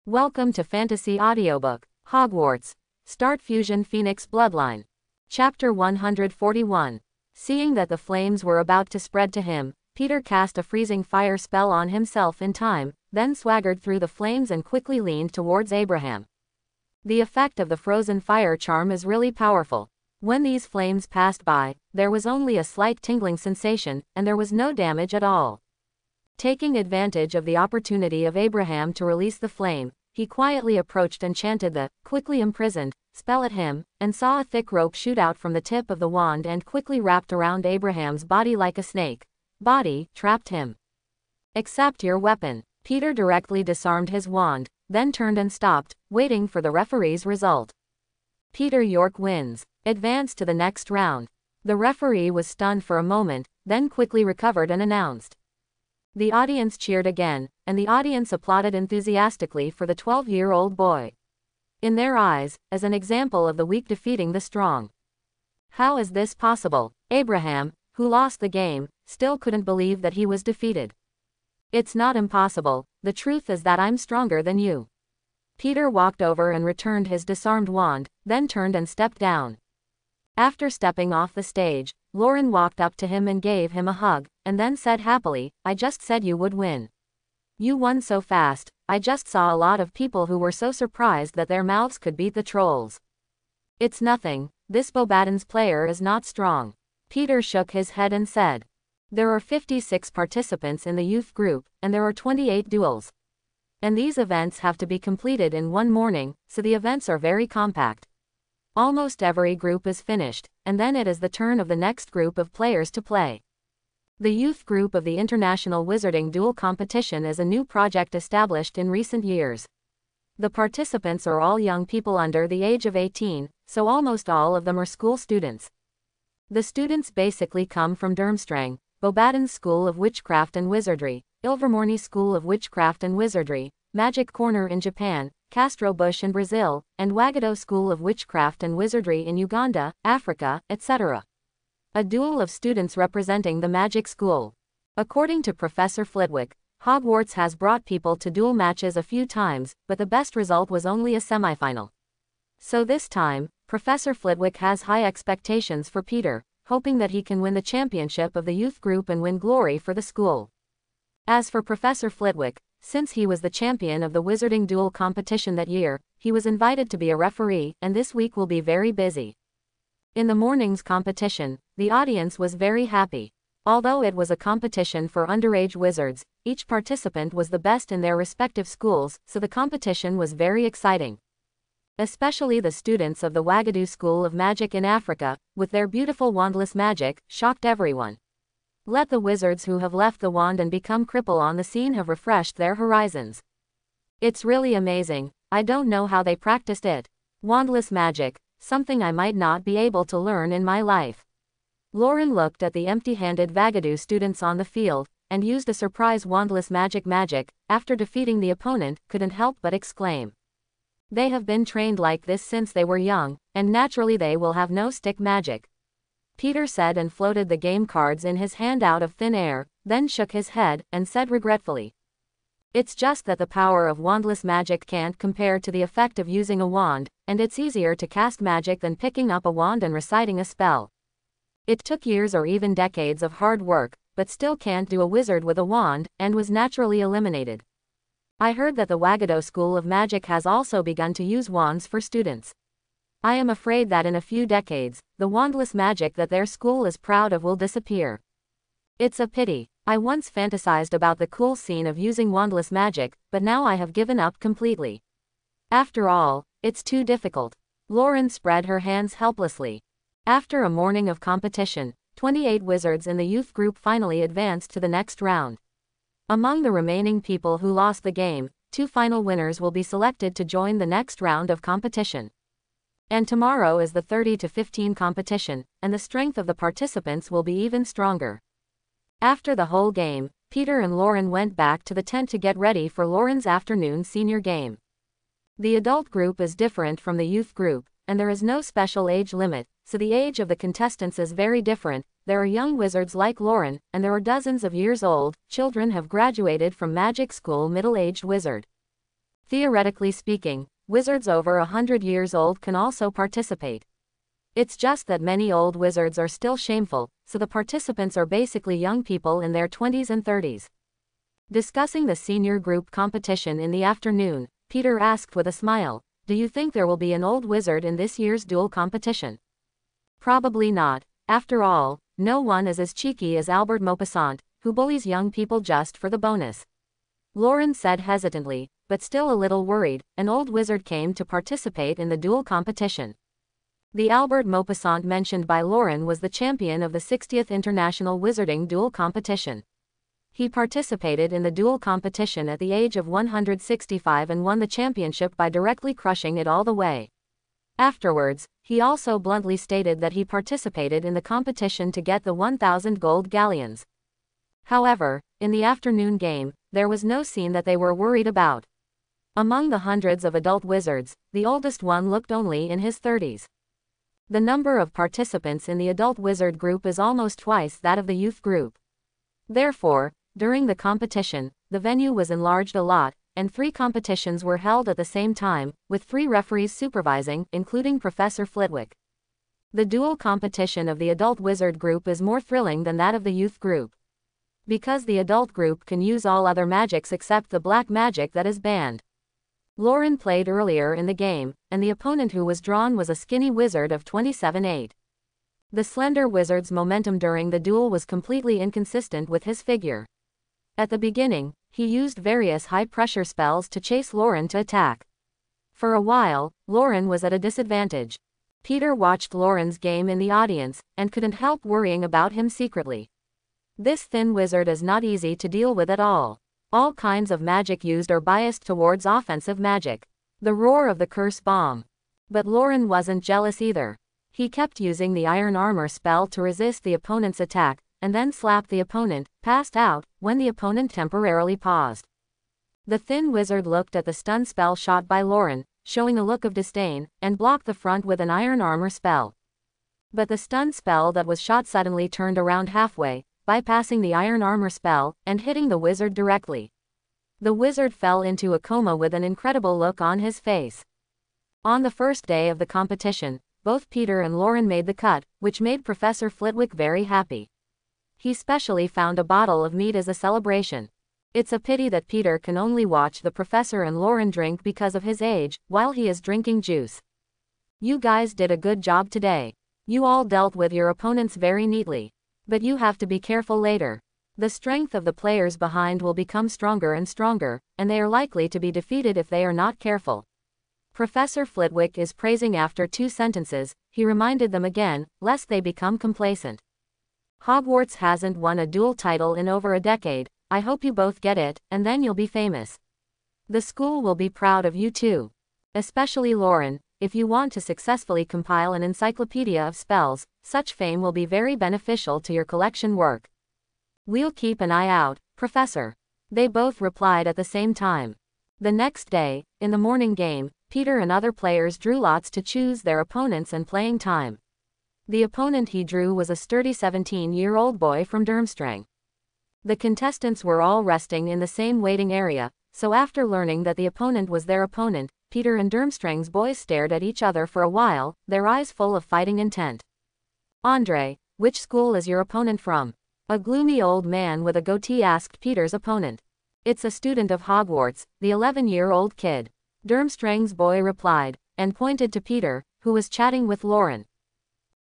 Welcome to Fantasy Audiobook, Hogwarts, Start Fusion Phoenix Bloodline. Chapter 141. Seeing that the flames were about to spread to him, Peter cast a freezing fire spell on himself in time, then swaggered through the flames and quickly leaned towards Abraham. The effect of the frozen fire charm is really powerful. When these flames passed by, there was only a slight tingling sensation, and there was no damage at all. Taking advantage of the opportunity of Abraham to release the flame, he quietly approached and chanted the quickly imprisoned spell at him, and saw a thick rope shoot out from the tip of the wand and quickly wrapped around Abraham's body like a snake. Body trapped him. Accept your weapon. Peter directly disarmed his wand, then turned and stopped, waiting for the referee's result. Peter York wins. Advance to the next round. The referee was stunned for a moment, then quickly recovered and announced. The audience cheered again, and the audience applauded enthusiastically for the 12-year-old boy. In their eyes, as an example of the weak defeating the strong. How is this possible? Abraham, who lost the game, still couldn't believe that he was defeated. It's not impossible, the truth is that I'm stronger than you. Peter walked over and returned his disarmed wand, then turned and stepped down. After stepping off the stage, Lauren walked up to him and gave him a hug, and then said happily, "I just said you would win. You won so fast. I just saw a lot of people who were so surprised that their mouths could beat the trolls." "It's nothing, this Bobaden's player is not strong." Peter shook his head and said, "There are 56 participants in the youth group, and there are 28 duels. And these events have to be completed in one morning, so the events are very compact. Almost every group is finished, and then it is the turn of the next group of players to play. The youth group of the International Wizarding Duel Competition is a new project established in recent years. The participants are all young people under the age of 18, so almost all of them are school students. The students basically come from Durmstrang, Bobaden's School of Witchcraft and Wizardry, Ilvermorny School of Witchcraft and Wizardry, Magic Corner in Japan, Castro Bush in Brazil, and Wagado School of Witchcraft and Wizardry in Uganda, Africa, etc. A duel of students representing the magic school. According to Professor Flitwick, Hogwarts has brought people to duel matches a few times, but the best result was only a semifinal. So this time, Professor Flitwick has high expectations for Peter, hoping that he can win the championship of the youth group and win glory for the school. As for Professor Flitwick, since he was the champion of the Wizarding Duel competition that year, he was invited to be a referee, and this week will be very busy. In the morning's competition, the audience was very happy. Although it was a competition for underage wizards, each participant was the best in their respective schools, so the competition was very exciting. Especially the students of the Wagadu School of Magic in Africa, with their beautiful wandless magic, shocked everyone. Let the wizards who have left the wand and become cripple on the scene have refreshed their horizons. It's really amazing. I don't know how they practiced it. Wandless magic, something I might not be able to learn in my life." Lauren looked at the empty-handed Wagadu students on the field, and used a surprise wandless magic after defeating the opponent, couldn't help but exclaim. "They have been trained like this since they were young, and naturally they will have no stick magic." Peter said and floated the game cards in his hand out of thin air, then shook his head, and said regretfully, "It's just that the power of wandless magic can't compare to the effect of using a wand, and it's easier to cast magic than picking up a wand and reciting a spell. It took years or even decades of hard work, but still can't do a wizard with a wand, and was naturally eliminated. I heard that the Wagado School of Magic has also begun to use wands for students. I am afraid that in a few decades, the wandless magic that their school is proud of will disappear. It's a pity. I once fantasized about the cool scene of using wandless magic, but now I have given up completely. After all, it's too difficult." Lauren spread her hands helplessly. After a morning of competition, 28 wizards in the youth group finally advanced to the next round. Among the remaining people who lost the game, 2 final winners will be selected to join the next round of competition. And tomorrow is the 30 to 15 competition, and the strength of the participants will be even stronger. After the whole game, Peter and Lauren went back to the tent to get ready for Lauren's afternoon senior game. The adult group is different from the youth group, and there is no special age limit, so the age of the contestants is very different. There are young wizards like Lauren, and there are dozens of years old children have graduated from magic school middle-aged wizard. Theoretically speaking, wizards over 100 years old can also participate. It's just that many old wizards are still shameful, so the participants are basically young people in their 20s and 30s. Discussing the senior group competition in the afternoon, Peter asked with a smile, "Do you think there will be an old wizard in this year's duel competition?" "Probably not. After all, no one is as cheeky as Albert Maupassant, who bullies young people just for the bonus." Lauren said hesitantly, but still a little worried, "An old wizard came to participate in the duel competition." The Albert Maupassant mentioned by Lauren was the champion of the 60th International Wizarding Duel Competition. He participated in the duel competition at the age of 165 and won the championship by directly crushing it all the way. Afterwards, he also bluntly stated that he participated in the competition to get the 1,000 gold galleons. However, in the afternoon game, there was no scene that they were worried about. Among the hundreds of adult wizards, the oldest one looked only in his 30s. The number of participants in the adult wizard group is almost twice that of the youth group. Therefore, during the competition, the venue was enlarged a lot, and 3 competitions were held at the same time, with 3 referees supervising, including Professor Flitwick. The duel competition of the adult wizard group is more thrilling than that of the youth group. Because the adult group can use all other magics except the black magic that is banned. Lauren played earlier in the game, and the opponent who was drawn was a skinny wizard of 27'8". The slender wizard's momentum during the duel was completely inconsistent with his figure. At the beginning, he used various high-pressure spells to chase Lauren to attack. For a while, Lauren was at a disadvantage. Peter watched Lauren's game in the audience, and couldn't help worrying about him secretly. This thin wizard is not easy to deal with at all. All kinds of magic used are biased towards offensive magic. The roar of the curse bomb. But Lauren wasn't jealous either. He kept using the iron armor spell to resist the opponent's attack, and then slapped the opponent, passed out, when the opponent temporarily paused. The thin wizard looked at the stun spell shot by Lauren, showing a look of disdain, and blocked the front with an iron armor spell. But the stun spell that was shot suddenly turned around halfway, bypassing the iron armor spell, and hitting the wizard directly. The wizard fell into a coma with an incredible look on his face. On the first day of the competition, both Peter and Lauren made the cut, which made Professor Flitwick very happy. He specially found a bottle of mead as a celebration. It's a pity that Peter can only watch the professor and Lauren drink because of his age, while he is drinking juice. "You guys did a good job today. You all dealt with your opponents very neatly. But you have to be careful later. The strength of the players behind will become stronger and stronger, and they are likely to be defeated if they are not careful." Professor Flitwick is praising after 2 sentences, he reminded them again, lest they become complacent. "Hogwarts hasn't won a duel title in over a decade, I hope you both get it, and then you'll be famous. The school will be proud of you too. Especially Lauren, if you want to successfully compile an encyclopedia of spells, such fame will be very beneficial to your collection work." "We'll keep an eye out, Professor." They both replied at the same time. The next day, in the morning game, Peter and other players drew lots to choose their opponents and playing time. The opponent he drew was a sturdy 17-year-old boy from Durmstrang. The contestants were all resting in the same waiting area, so after learning that the opponent was their opponent, Peter and Durmstrang's boys stared at each other for a while, their eyes full of fighting intent. "Andre, which school is your opponent from?" A gloomy old man with a goatee asked Peter's opponent. "It's a student of Hogwarts, the 11-year-old kid," Durmstrang's boy replied, and pointed to Peter, who was chatting with Lauren.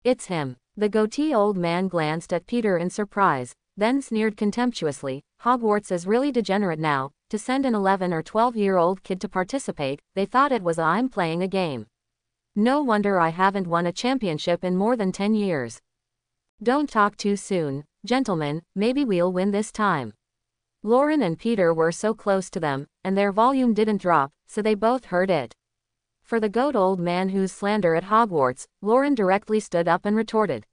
"It's him." The goatee old man glanced at Peter in surprise, then sneered contemptuously. "Hogwarts is really degenerate now, to send an 11 or 12-year-old kid to participate, they thought it was I'm playing a game. No wonder I haven't won a championship in more than 10 years. Don't talk too soon, gentlemen, maybe we'll win this time." Lauren and Peter were so close to them, and their volume didn't drop, so they both heard it. For the goat old man whose slander at Hogwarts, Lauren directly stood up and retorted.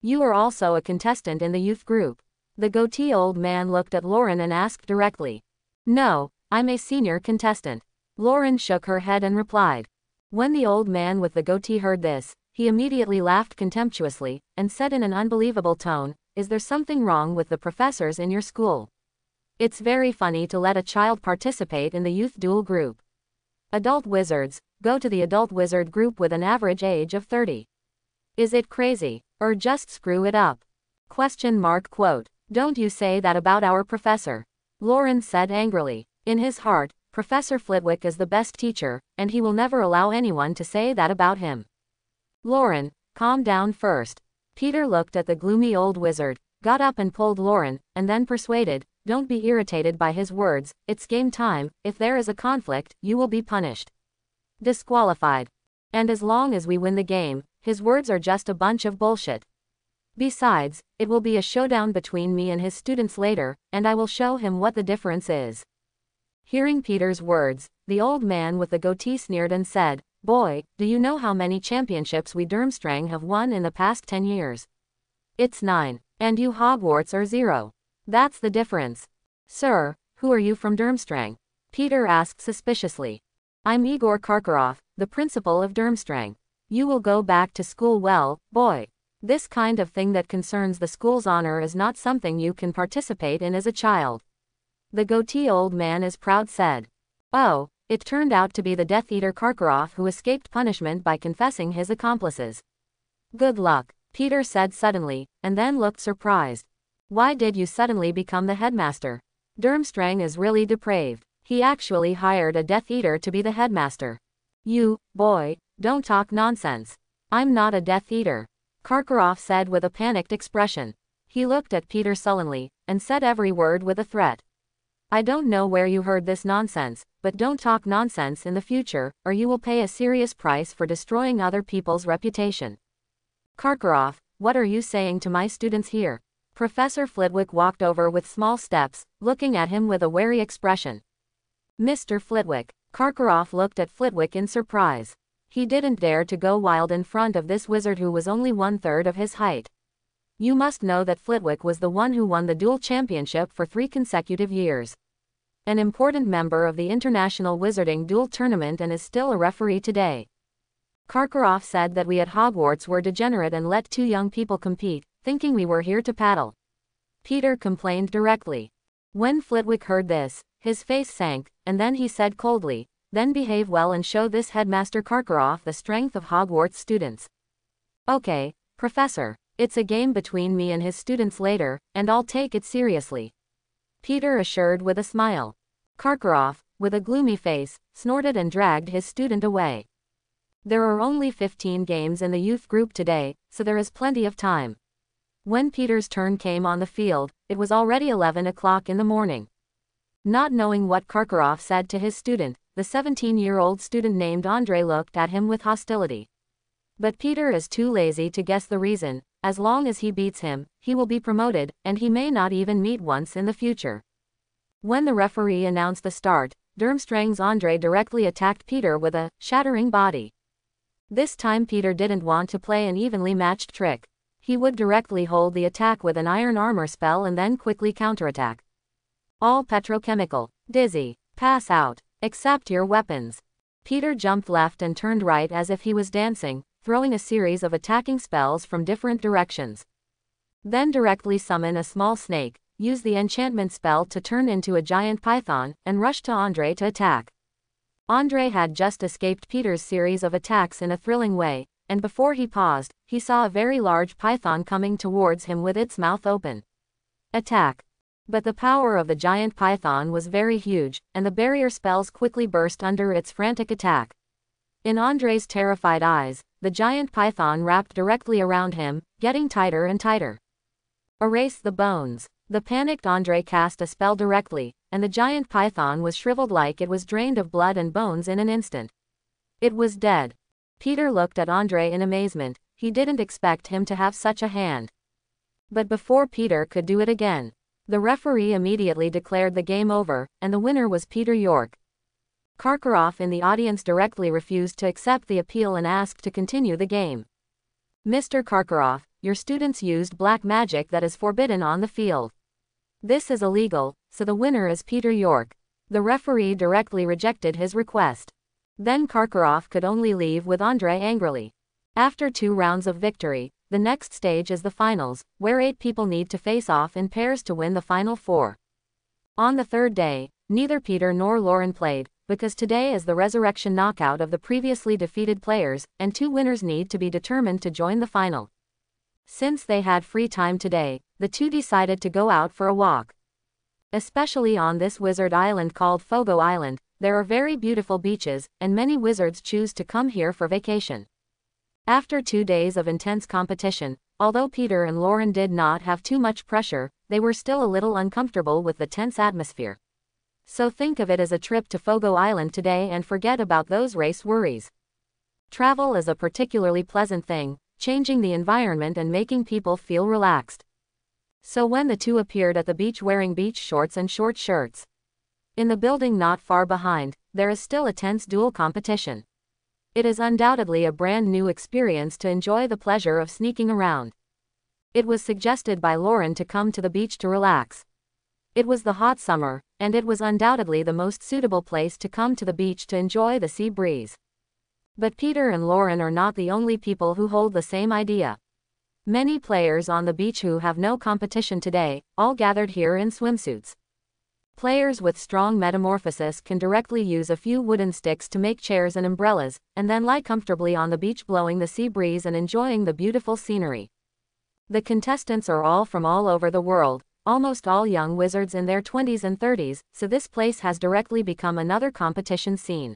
"You are also a contestant in the youth group." The goatee old man looked at Lauren and asked directly. "No, I'm a senior contestant." Lauren shook her head and replied. When the old man with the goatee heard this, he immediately laughed contemptuously, and said in an unbelievable tone, "Is there something wrong with the professors in your school? It's very funny to let a child participate in the youth duel group. Adult wizards, go to the adult wizard group with an average age of 30. Is it crazy? Or just screw it up? Quote. Don't you say that about our professor. Lauren said angrily. In his heart, Professor Flitwick is the best teacher, and he will never allow anyone to say that about him. Lauren, calm down first. Peter looked at the gloomy old wizard, got up and pulled Lauren, and then persuaded, don't be irritated by his words, it's game time, if there is a conflict, you will be punished. Disqualified. And as long as we win the game, his words are just a bunch of bullshit. Besides, it will be a showdown between me and his students later, and I will show him what the difference is. Hearing Peter's words, the old man with the goatee sneered and said, Boy, do you know how many championships we Durmstrang have won in the past 10 years? It's 9. And you Hogwarts are 0. That's the difference. Sir, who are you from Durmstrang? Peter asked suspiciously. I'm Igor Karkaroff, the principal of Durmstrang. You will go back to school well, boy. This kind of thing that concerns the school's honor is not something you can participate in as a child. The goatee old man is proud said. Oh, it turned out to be the Death Eater Karkaroff who escaped punishment by confessing his accomplices. Good luck, Peter said suddenly, and then looked surprised. Why did you suddenly become the headmaster? Durmstrang is really depraved. He actually hired a Death Eater to be the headmaster. You, boy, don't talk nonsense. I'm not a Death Eater, Karkaroff said with a panicked expression. He looked at Peter sullenly, and said every word with a threat. I don't know where you heard this nonsense, but don't talk nonsense in the future, or you will pay a serious price for destroying other people's reputation. Karkaroff, what are you saying to my students here? Professor Flitwick walked over with small steps, looking at him with a wary expression. Mr. Flitwick. Karkaroff looked at Flitwick in surprise. He didn't dare to go wild in front of this wizard who was only 1/3 of his height. You must know that Flitwick was the one who won the duel championship for 3 consecutive years. An important member of the International Wizarding Duel Tournament and is still a referee today. Karkaroff said that we at Hogwarts were degenerate and let 2 young people compete, thinking we were here to paddle. Peter complained directly. When Flitwick heard this, his face sank, and then he said coldly, then behave well and show this headmaster Karkaroff the strength of Hogwarts students. Okay, Professor. It's a game between me and his students later, and I'll take it seriously. Peter assured with a smile. Karkaroff, with a gloomy face, snorted and dragged his student away. There are only 15 games in the youth group today, so there is plenty of time. When Peter's turn came on the field, it was already 11 o'clock in the morning. Not knowing what Karkaroff said to his student, the 17-year-old student named Andre looked at him with hostility. But Peter is too lazy to guess the reason. As long as he beats him, he will be promoted, and he may not even meet once in the future. When the referee announced the start, Durmstrang's Andre directly attacked Peter with a shattering body. This time Peter didn't want to play an evenly matched trick. He would directly hold the attack with an iron armor spell and then quickly counterattack. All petrochemical, dizzy, pass out, accept your weapons. Peter jumped left and turned right as if he was dancing, throwing a series of attacking spells from different directions. Then directly summon a small snake, use the enchantment spell to turn into a giant python, and rush to Andre to attack. Andre had just escaped Peter's series of attacks in a thrilling way, and before he paused, he saw a very large python coming towards him with its mouth open. Attack. But the power of the giant python was very huge, and the barrier spells quickly burst under its frantic attack. In Andre's terrified eyes, the giant python wrapped directly around him, getting tighter and tighter. Erase the bones. The panicked Andre cast a spell directly, and the giant python was shriveled like it was drained of blood and bones in an instant. It was dead. Peter looked at Andre in amazement. He didn't expect him to have such a hand. But before Peter could do it again, the referee immediately declared the game over, and the winner was Peter York. Karkaroff in the audience directly refused to accept the appeal and asked to continue the game. Mr. Karkaroff, your students used black magic that is forbidden on the field. This is illegal, so the winner is Peter York. The referee directly rejected his request. Then Karkaroff could only leave with Andre angrily. After 2 rounds of victory, the next stage is the finals, where 8 people need to face off in pairs to win the final 4. On the 3rd day, neither Peter nor Lauren played, because today is the resurrection knockout of the previously defeated players, and 2 winners need to be determined to join the final. Since they had free time today, the 2 decided to go out for a walk. Especially on this wizard island called Fogo Island, there are very beautiful beaches, and many wizards choose to come here for vacation. After 2 days of intense competition, although Peter and Lauren did not have too much pressure, they were still a little uncomfortable with the tense atmosphere. So think of it as a trip to Fogo Island today and forget about those race worries. Travel is a particularly pleasant thing, changing the environment and making people feel relaxed. So when the 2 appeared at the beach wearing beach shorts and short shirts, in the building not far behind, there is still a tense duel competition. It is undoubtedly a brand new experience to enjoy the pleasure of sneaking around. It was suggested by Lauren to come to the beach to relax. It was the hot summer, and it was undoubtedly the most suitable place to come to the beach to enjoy the sea breeze. But Peter and Lauren are not the only people who hold the same idea. Many players on the beach who have no competition today, all gathered here in swimsuits. Players with strong metamorphosis can directly use a few wooden sticks to make chairs and umbrellas, and then lie comfortably on the beach blowing the sea breeze and enjoying the beautiful scenery. The contestants are all from all over the world, almost all young wizards in their 20s and 30s, so this place has directly become another competition scene.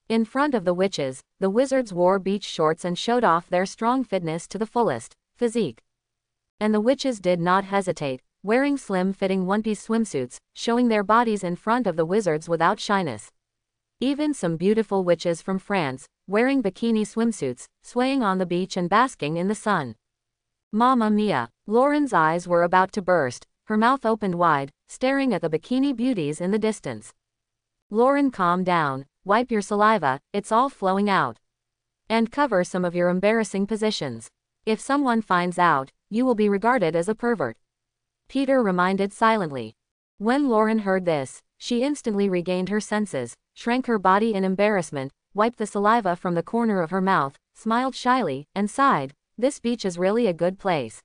In front of the witches, the wizards wore beach shorts and showed off their strong fitness to the fullest physique. And the witches did not hesitate, wearing slim-fitting one-piece swimsuits, showing their bodies in front of the wizards without shyness. Even some beautiful witches from France, wearing bikini swimsuits, swaying on the beach and basking in the sun. Mamma mia! Lauren's eyes were about to burst, her mouth opened wide, staring at the bikini beauties in the distance. Lauren, calm down, wipe your saliva, it's all flowing out. And cover some of your embarrassing positions. If someone finds out, you will be regarded as a pervert. Peter reminded silently. When Lauren heard this, she instantly regained her senses, shrank her body in embarrassment, wiped the saliva from the corner of her mouth, smiled shyly, and sighed, "This beach is really a good place.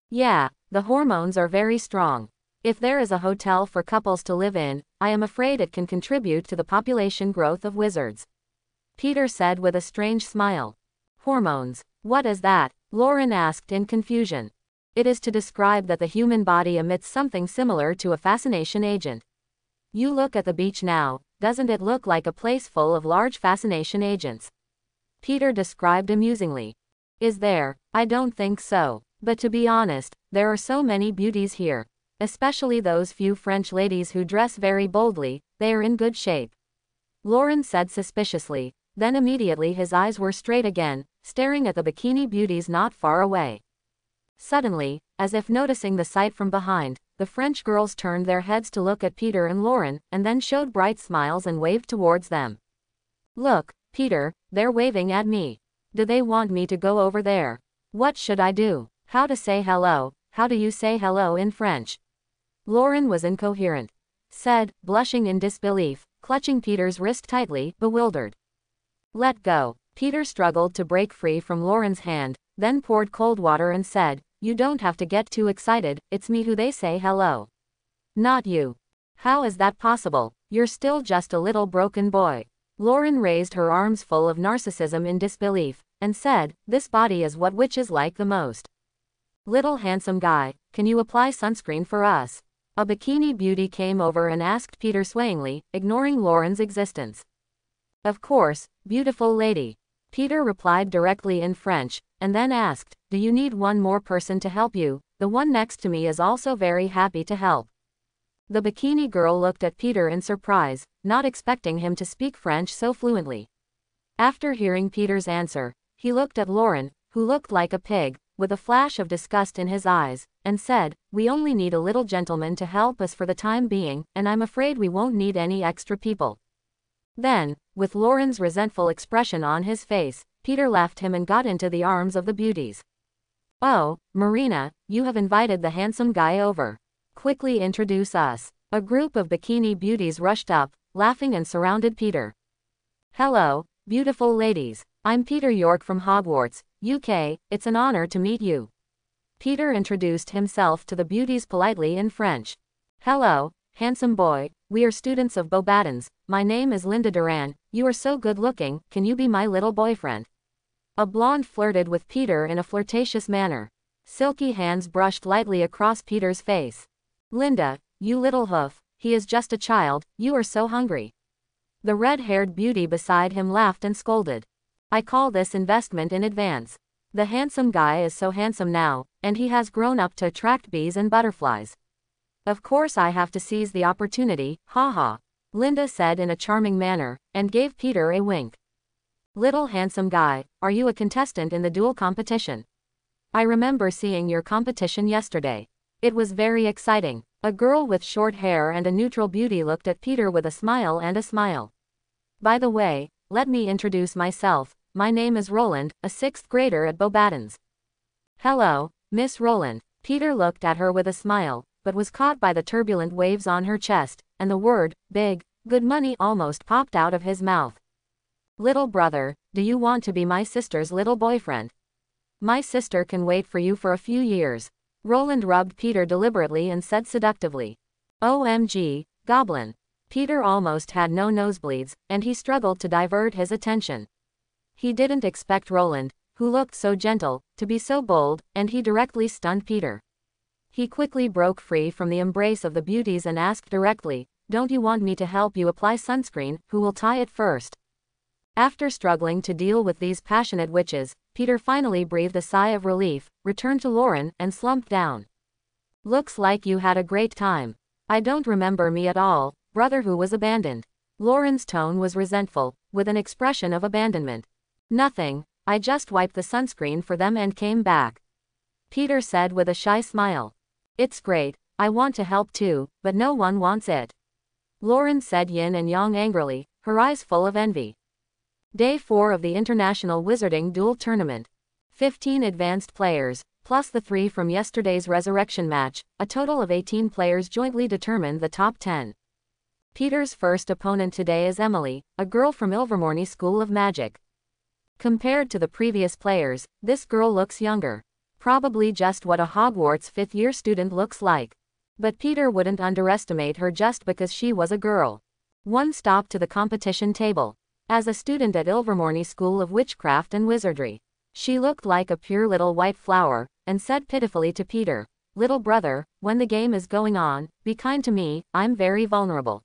Yeah, the hormones are very strong. If there is a hotel for couples to live in, I am afraid it can contribute to the population growth of wizards," Peter said with a strange smile. Hormones. What is that? Lauren asked in confusion. It is to describe that the human body emits something similar to a fascination agent. You look at the beach now, doesn't it look like a place full of large fascination agents? Peter described amusingly. Is there? I don't think so. But to be honest, there are so many beauties here. Especially those few French ladies who dress very boldly, they are in good shape. Lauren said suspiciously, then immediately his eyes were straight again, staring at the bikini beauties not far away. Suddenly, as if noticing the sight from behind, the French girls turned their heads to look at Peter and Lauren, and then showed bright smiles and waved towards them. Look, Peter, they're waving at me. Do they want me to go over there? What should I do? How to say hello? How do you say hello in French? Lauren was incoherent. Said, blushing in disbelief, clutching Peter's wrist tightly, bewildered. Let go. Peter struggled to break free from Lauren's hand, then poured cold water and said, "You don't have to get too excited, it's me who they say hello. Not you. How is that possible? You're still just a little broken boy." Lauren raised her arms full of narcissism in disbelief, and said, "This body is what witches like the most. Little handsome guy, can you apply sunscreen for us?" A bikini beauty came over and asked Peter swayingly, ignoring Lauren's existence. "Of course, beautiful lady." Peter replied directly in French, and then asked, "Do you need one more person to help you? The one next to me is also very happy to help." The bikini girl looked at Peter in surprise, not expecting him to speak French so fluently. After hearing Peter's answer, he looked at Lauren, who looked like a pig, with a flash of disgust in his eyes, and said, "We only need a little gentleman to help us for the time being, and I'm afraid we won't need any extra people." Then, with Lauren's resentful expression on his face, Peter left him and got into the arms of the beauties. "Oh, Marina, you have invited the handsome guy over. Quickly introduce us." A group of bikini beauties rushed up, laughing, and surrounded Peter. "Hello, beautiful ladies. I'm Peter York from Hogwarts, UK, it's an honor to meet you." Peter introduced himself to the beauties politely in French. "Hello, handsome boy, we are students of Beauxbatons. My name is Linda Duran. You are so good looking, can you be my little boyfriend? A blonde flirted with Peter in a flirtatious manner. Silky hands brushed lightly across Peter's face. Linda, you little hoof, he is just a child, you are so hungry. The red-haired beauty beside him laughed and scolded. I call this investment in advance. The handsome guy is so handsome now, and he has grown up to attract bees and butterflies. Of course I have to seize the opportunity, ha. Linda said in a charming manner, and gave Peter a wink. Little handsome guy, are you a contestant in the duel competition? I remember seeing your competition yesterday. It was very exciting. A girl with short hair and a neutral beauty looked at Peter with a smile and a smile. By the way, let me introduce myself. My name is Roland, a 6th grader at Beauxbatons. Hello, Miss Roland. Peter looked at her with a smile, but was caught by the turbulent waves on her chest, and the word, big, good money almost popped out of his mouth. Little brother, do you want to be my sister's little boyfriend? My sister can wait for you for a few years. Roland rubbed Peter deliberately and said seductively. OMG, goblin. Peter almost had no nosebleeds, and he struggled to divert his attention. He didn't expect Roland, who looked so gentle, to be so bold, and he directly stunned Peter. He quickly broke free from the embrace of the beauties and asked directly, don't you want me to help you apply sunscreen, who will tie it first? After struggling to deal with these passionate witches, Peter finally breathed a sigh of relief, returned to Lauren, and slumped down. Looks like you had a great time. I don't remember me at all, brother who was abandoned. Lauren's tone was resentful, with an expression of abandonment. Nothing, I just wiped the sunscreen for them and came back. Peter said with a shy smile. It's great, I want to help too, but no one wants it. Lauren said yin and yang angrily, her eyes full of envy. Day 4 of the International Wizarding Duel Tournament. 15 advanced players, plus the 3 from yesterday's resurrection match, a total of 18 players jointly determined the top 10. Peter's first opponent today is Emily, a girl from Ilvermorny School of Magic. Compared to the previous players, this girl looks younger. Probably just what a Hogwarts 5th-year student looks like. But Peter wouldn't underestimate her just because she was a girl. One stop to the competition table. As a student at Ilvermorny School of Witchcraft and Wizardry, she looked like a pure little white flower, and said pitifully to Peter, little brother, when the game is going on, be kind to me, I'm very vulnerable.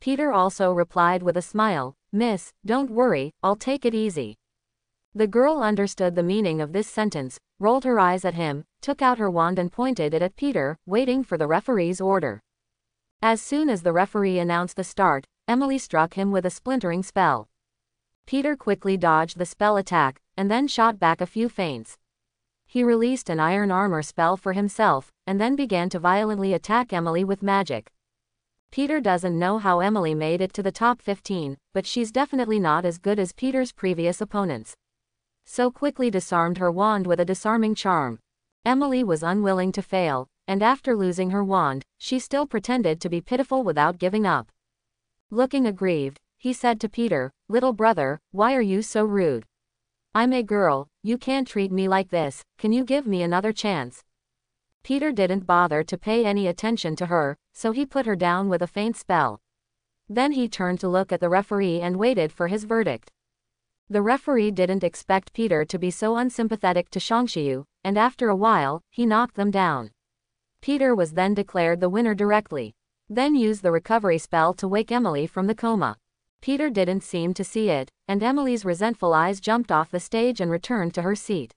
Peter also replied with a smile, Miss, don't worry, I'll take it easy. The girl understood the meaning of this sentence, rolled her eyes at him, took out her wand and pointed it at Peter, waiting for the referee's order. As soon as the referee announced the start, Emily struck him with a splintering spell. Peter quickly dodged the spell attack, and then shot back a few feints. He released an iron armor spell for himself, and then began to violently attack Emily with magic. Peter doesn't know how Emily made it to the top 15, but she's definitely not as good as Peter's previous opponents. So quickly disarmed her wand with a disarming charm. Emily was unwilling to fail, and after losing her wand, she still pretended to be pitiful without giving up. Looking aggrieved, he said to Peter, little brother, why are you so rude? I'm a girl, you can't treat me like this, can you give me another chance? Peter didn't bother to pay any attention to her, so he put her down with a faint spell. Then he turned to look at the referee and waited for his verdict. The referee didn't expect Peter to be so unsympathetic to Shangxiu, and after a while, he knocked them down. Peter was then declared the winner directly. Then used the recovery spell to wake Emily from the coma. Peter didn't seem to see it, and Emily's resentful eyes jumped off the stage and returned to her seat.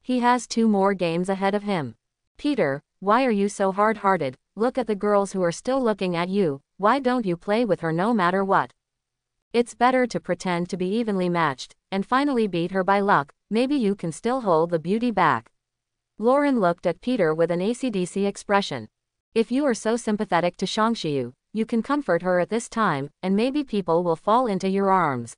He has 2 more games ahead of him. Peter, why are you so hard-hearted? Look at the girls who are still looking at you, why don't you play with her no matter what? It's better to pretend to be evenly matched, and finally beat her by luck, maybe you can still hold the beauty back. Lauren looked at Peter with an AC/DC expression. If you are so sympathetic to Shangxiu, you can comfort her at this time, and maybe people will fall into your arms.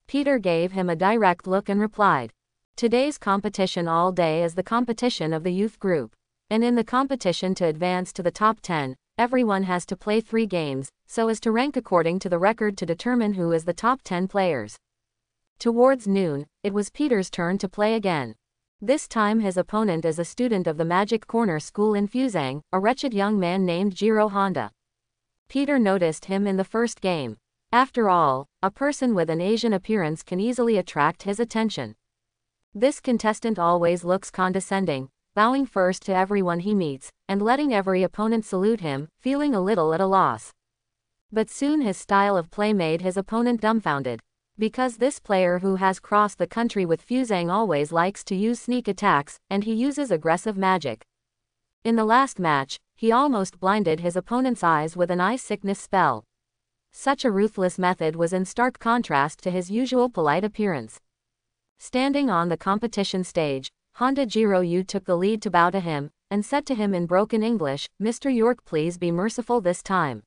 Peter gave him a direct look and replied. Today's competition all day is the competition of the youth group. And in the competition to advance to the top 10, everyone has to play 3 games, so as to rank according to the record to determine who is the top 10 players. Towards noon, it was Peter's turn to play again. This time his opponent is a student of the Magic Corner School in Fuzhang, a wretched young man named Jiro Honda. Peter noticed him in the first game. After all, a person with an Asian appearance can easily attract his attention. This contestant always looks condescending, bowing first to everyone he meets, and letting every opponent salute him, feeling a little at a loss. But soon his style of play made his opponent dumbfounded. Because this player who has crossed the country with Fusang always likes to use sneak attacks, and he uses aggressive magic. In the last match, he almost blinded his opponent's eyes with an eye sickness spell. Such a ruthless method was in stark contrast to his usual polite appearance. Standing on the competition stage, Honda Jirou took the lead to bow to him, and said to him in broken English, "Mr. York, please be merciful this time.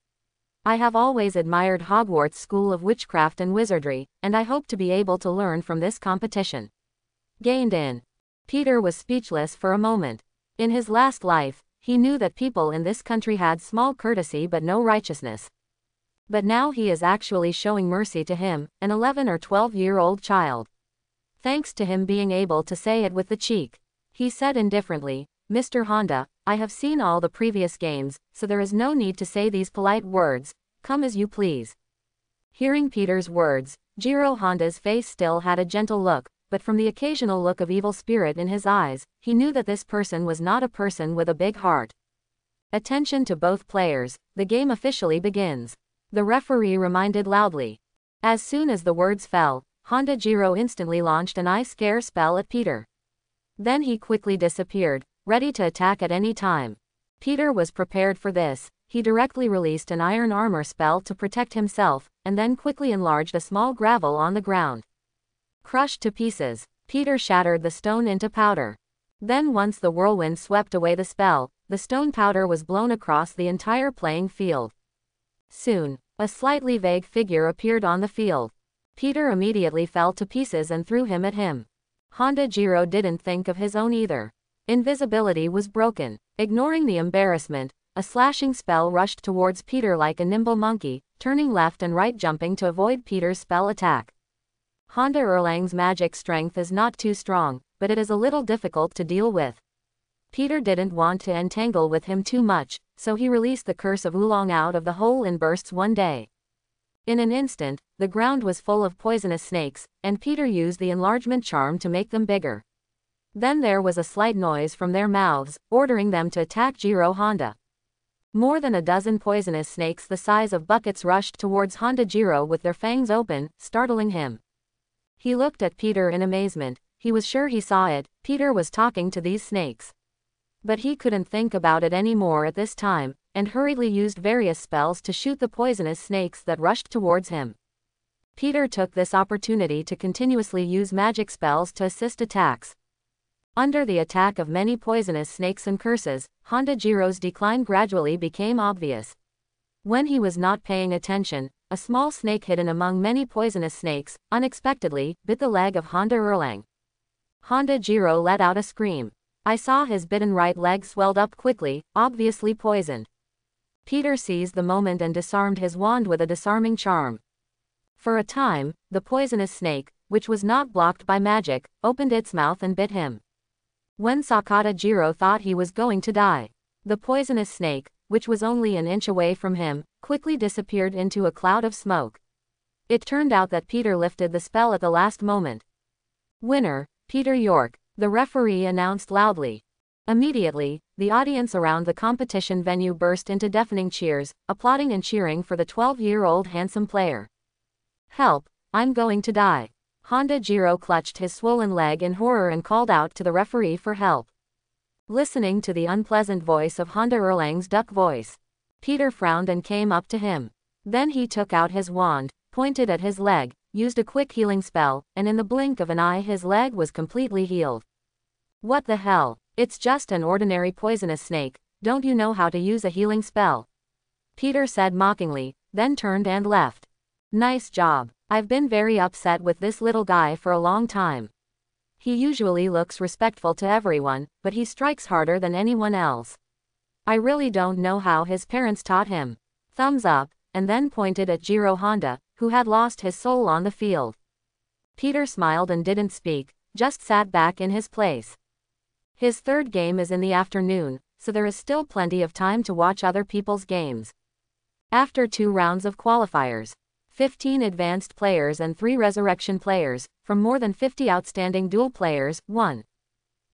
I have always admired Hogwarts School of Witchcraft and Wizardry, and I hope to be able to learn from this competition." Gained in. Peter was speechless for a moment. In his last life, he knew that people in this country had small courtesy but no righteousness. But now he is actually showing mercy to him, an 11 or 12-year-old child. Thanks to him being able to say it with the cheek. He said indifferently, "Mr. Honda, I have seen all the previous games, so there is no need to say these polite words. Come as you please." Hearing Peter's words, Jiro Honda's face still had a gentle look, but from the occasional look of evil spirit in his eyes, he knew that this person was not a person with a big heart. Attention to both players, the game officially begins. The referee reminded loudly. As soon as the words fell, Honda Jiro instantly launched an eye scare spell at Peter. Then he quickly disappeared, ready to attack at any time. Peter was prepared for this. He directly released an iron armor spell to protect himself, and then quickly enlarged a small gravel on the ground. Crushed to pieces, Peter shattered the stone into powder. Then once the whirlwind swept away the spell, the stone powder was blown across the entire playing field. Soon, a slightly vague figure appeared on the field. Peter immediately fell to pieces and threw him at him. Honda Jiro didn't think of his own either. Invisibility was broken. Ignoring the embarrassment, a slashing spell rushed towards Peter like a nimble monkey, turning left and right, jumping to avoid Peter's spell attack. Honda Erlang's magic strength is not too strong, but it is a little difficult to deal with. Peter didn't want to entangle with him too much, so he released the curse of Oolong out of the hole in bursts one day. In an instant, the ground was full of poisonous snakes, and Peter used the enlargement charm to make them bigger. Then there was a slight noise from their mouths, ordering them to attack Jiro Honda. More than a dozen poisonous snakes the size of buckets rushed towards Honda Jiro with their fangs open, startling him. He looked at Peter in amazement. He was sure he saw it. Peter was talking to these snakes. But he couldn't think about it anymore at this time, and hurriedly used various spells to shoot the poisonous snakes that rushed towards him. Peter took this opportunity to continuously use magic spells to assist attacks. Under the attack of many poisonous snakes and curses, Honda Jiro's decline gradually became obvious. When he was not paying attention, a small snake hidden among many poisonous snakes, unexpectedly, bit the leg of Honda Erlang. Honda Jiro let out a scream. I saw his bitten right leg swelled up quickly, obviously poisoned. Peter seized the moment and disarmed his wand with a disarming charm. For a time, the poisonous snake, which was not blocked by magic, opened its mouth and bit him. When Sakata Jiro thought he was going to die, the poisonous snake, which was only an inch away from him, quickly disappeared into a cloud of smoke. It turned out that Peter lifted the spell at the last moment. Winner, Peter York, the referee announced loudly. Immediately, the audience around the competition venue burst into deafening cheers, applauding and cheering for the 12-year-old handsome player. Help, I'm going to die. Honda Jiro clutched his swollen leg in horror and called out to the referee for help. Listening to the unpleasant voice of Honda Erlang's duck voice, Peter frowned and came up to him. Then he took out his wand, pointed at his leg, used a quick healing spell, and in the blink of an eye his leg was completely healed. What the hell? It's just an ordinary poisonous snake, don't you know how to use a healing spell? Peter said mockingly, then turned and left. Nice job. I've been very upset with this little guy for a long time. He usually looks respectful to everyone, but he strikes harder than anyone else. I really don't know how his parents taught him. Thumbs up, and then pointed at Jiro Honda, who had lost his soul on the field. Peter smiled and didn't speak, just sat back in his place. His third game is in the afternoon, so there is still plenty of time to watch other people's games. After 2 rounds of qualifiers, 15 advanced players and 3 resurrection players, from more than 50 outstanding duel players, won.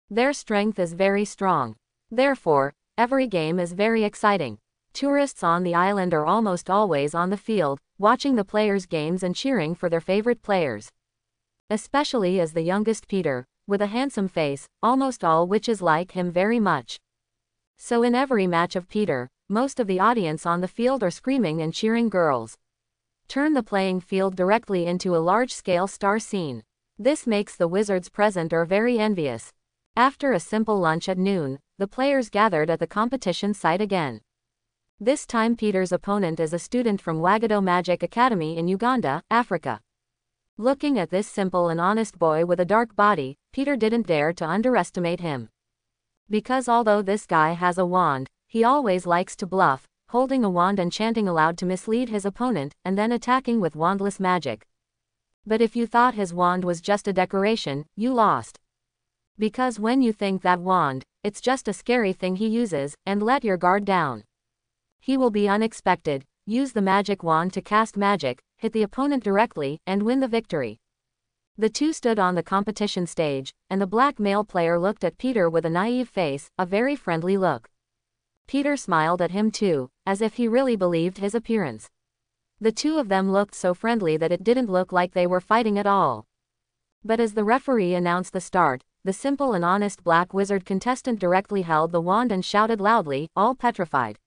Their strength is very strong. Therefore, every game is very exciting. Tourists on the island are almost always on the field, watching the players' games and cheering for their favorite players. Especially as the youngest Peter, with a handsome face, almost all witches like him very much. So in every match of Peter, most of the audience on the field are screaming and cheering girls. Turn the playing field directly into a large-scale star scene. This makes the wizards present are very envious. After a simple lunch at noon, the players gathered at the competition site again. This time Peter's opponent is a student from Wagado Magic Academy in Uganda, Africa. Looking at this simple and honest boy with a dark body, Peter didn't dare to underestimate him. Because although this guy has a wand, he always likes to bluff, holding a wand and chanting aloud to mislead his opponent, and then attacking with wandless magic. But if you thought his wand was just a decoration, you lost. Because when you think that wand, it's just a scary thing he uses, and let your guard down. He will be unexpected, use the magic wand to cast magic, hit the opponent directly, and win the victory. The two stood on the competition stage, and the black male player looked at Peter with a naive face, a very friendly look. Peter smiled at him too, as if he really believed his appearance. The two of them looked so friendly that it didn't look like they were fighting at all. But as the referee announced the start, the simple and honest black wizard contestant directly held the wand and shouted loudly, all petrified.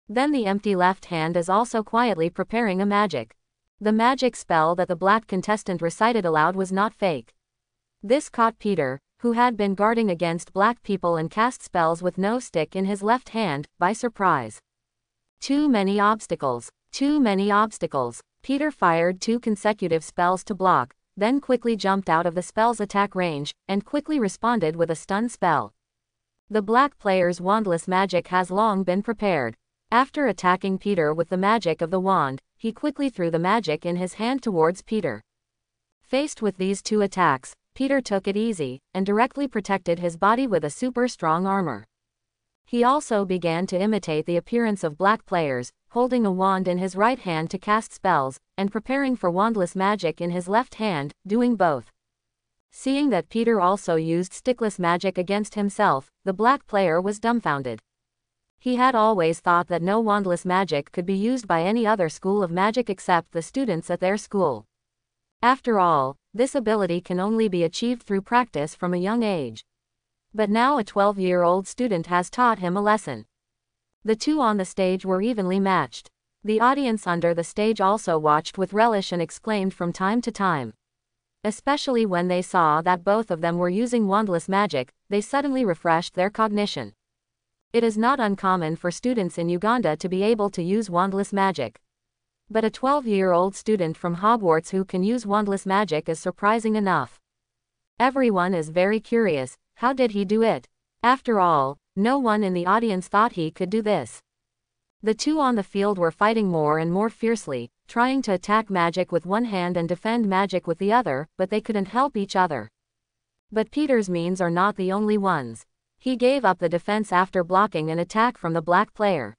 Then the empty left hand is also quietly preparing a magic. The magic spell that the black contestant recited aloud was not fake. This caught Peter, who had been guarding against black people and cast spells with no stick in his left hand, by surprise. Too many obstacles. Too many obstacles. Peter fired 2 consecutive spells to block, then quickly jumped out of the spell's attack range, and quickly responded with a stun spell. The black player's wandless magic has long been prepared. After attacking Peter with the magic of the wand, he quickly threw the magic in his hand towards Peter. Faced with these 2 attacks, Peter took it easy, and directly protected his body with a super strong armor. He also began to imitate the appearance of black players, holding a wand in his right hand to cast spells, and preparing for wandless magic in his left hand, doing both. Seeing that Peter also used stickless magic against himself, the black player was dumbfounded. He had always thought that no wandless magic could be used by any other school of magic except the students at their school. After all, this ability can only be achieved through practice from a young age. But now a 12-year-old student has taught him a lesson. The two on the stage were evenly matched. The audience under the stage also watched with relish and exclaimed from time to time. Especially when they saw that both of them were using wandless magic, they suddenly refreshed their cognition. It is not uncommon for students in Uganda to be able to use wandless magic. But a 12-year-old student from Hogwarts who can use wandless magic is surprising enough. Everyone is very curious, how did he do it? After all, no one in the audience thought he could do this. The two on the field were fighting more and more fiercely, trying to attack magic with one hand and defend magic with the other, but they couldn't help each other. But Peter's means are not the only ones. He gave up the defense after blocking an attack from the black player.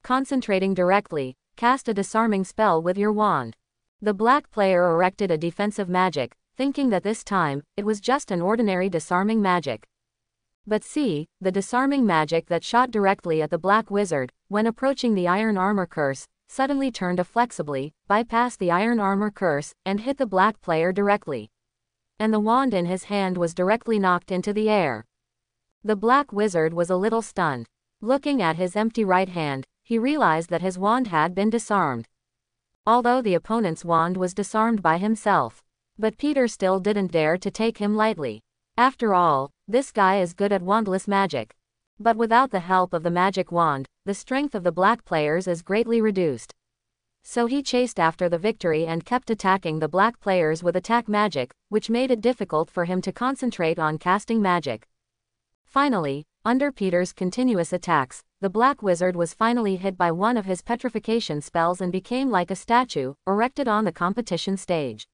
Concentrating directly, cast a disarming spell with your wand. The black player erected a defensive magic, thinking that this time, it was just an ordinary disarming magic. But see, the disarming magic that shot directly at the black wizard, when approaching the iron armor curse, suddenly turned flexibly, bypassed the iron armor curse, and hit the black player directly. And the wand in his hand was directly knocked into the air. The black wizard was a little stunned. Looking at his empty right hand, he realized that his wand had been disarmed. Although the opponent's wand was disarmed by himself. But Peter still didn't dare to take him lightly. After all, this guy is good at wandless magic. But without the help of the magic wand, the strength of the black players is greatly reduced. So he chased after the victory and kept attacking the black players with attack magic, which made it difficult for him to concentrate on casting magic. Finally, under Peter's continuous attacks, the black wizard was finally hit by one of his petrification spells and became like a statue, erected on the competition stage.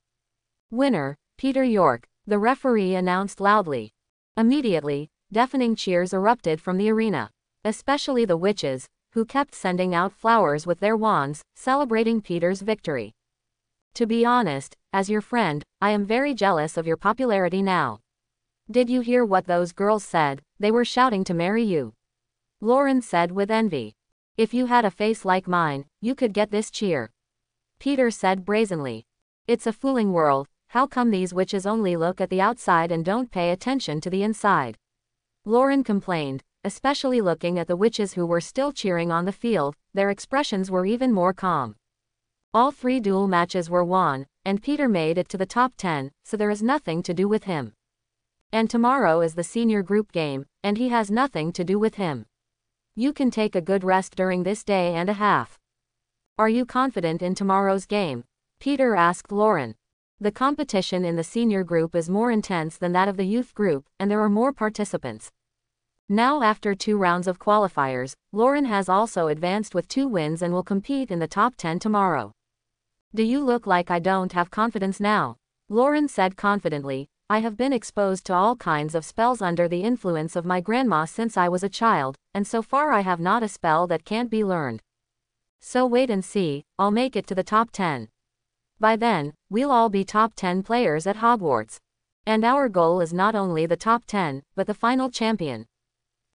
Winner, Peter York, the referee announced loudly. Immediately, deafening cheers erupted from the arena. Especially the witches, who kept sending out flowers with their wands, celebrating Peter's victory. To be honest, as your friend, I am very jealous of your popularity now. Did you hear what those girls said? They were shouting to marry you. Lauren said with envy. If you had a face like mine, you could get this cheer. Peter said brazenly. It's a fooling world, how come these witches only look at the outside and don't pay attention to the inside? Lauren complained, especially looking at the witches who were still cheering on the field, their expressions were even more calm. All 3 duel matches were won, and Peter made it to the top 10, so there is nothing to do with him. And tomorrow is the senior group game, and he has nothing to do with him. You can take a good rest during this day and a half. Are you confident in tomorrow's game? Peter asked Lauren. The competition in the senior group is more intense than that of the youth group, and there are more participants. Now after 2 rounds of qualifiers, Lauren has also advanced with 2 wins and will compete in the top 10 tomorrow. Do you look like I don't have confidence now? Lauren said confidently, I have been exposed to all kinds of spells under the influence of my grandma since I was a child, and so far I have not a spell that can't be learned. So wait and see, I'll make it to the top 10. By then, we'll all be top 10 players at Hogwarts. And our goal is not only the top 10, but the final champion.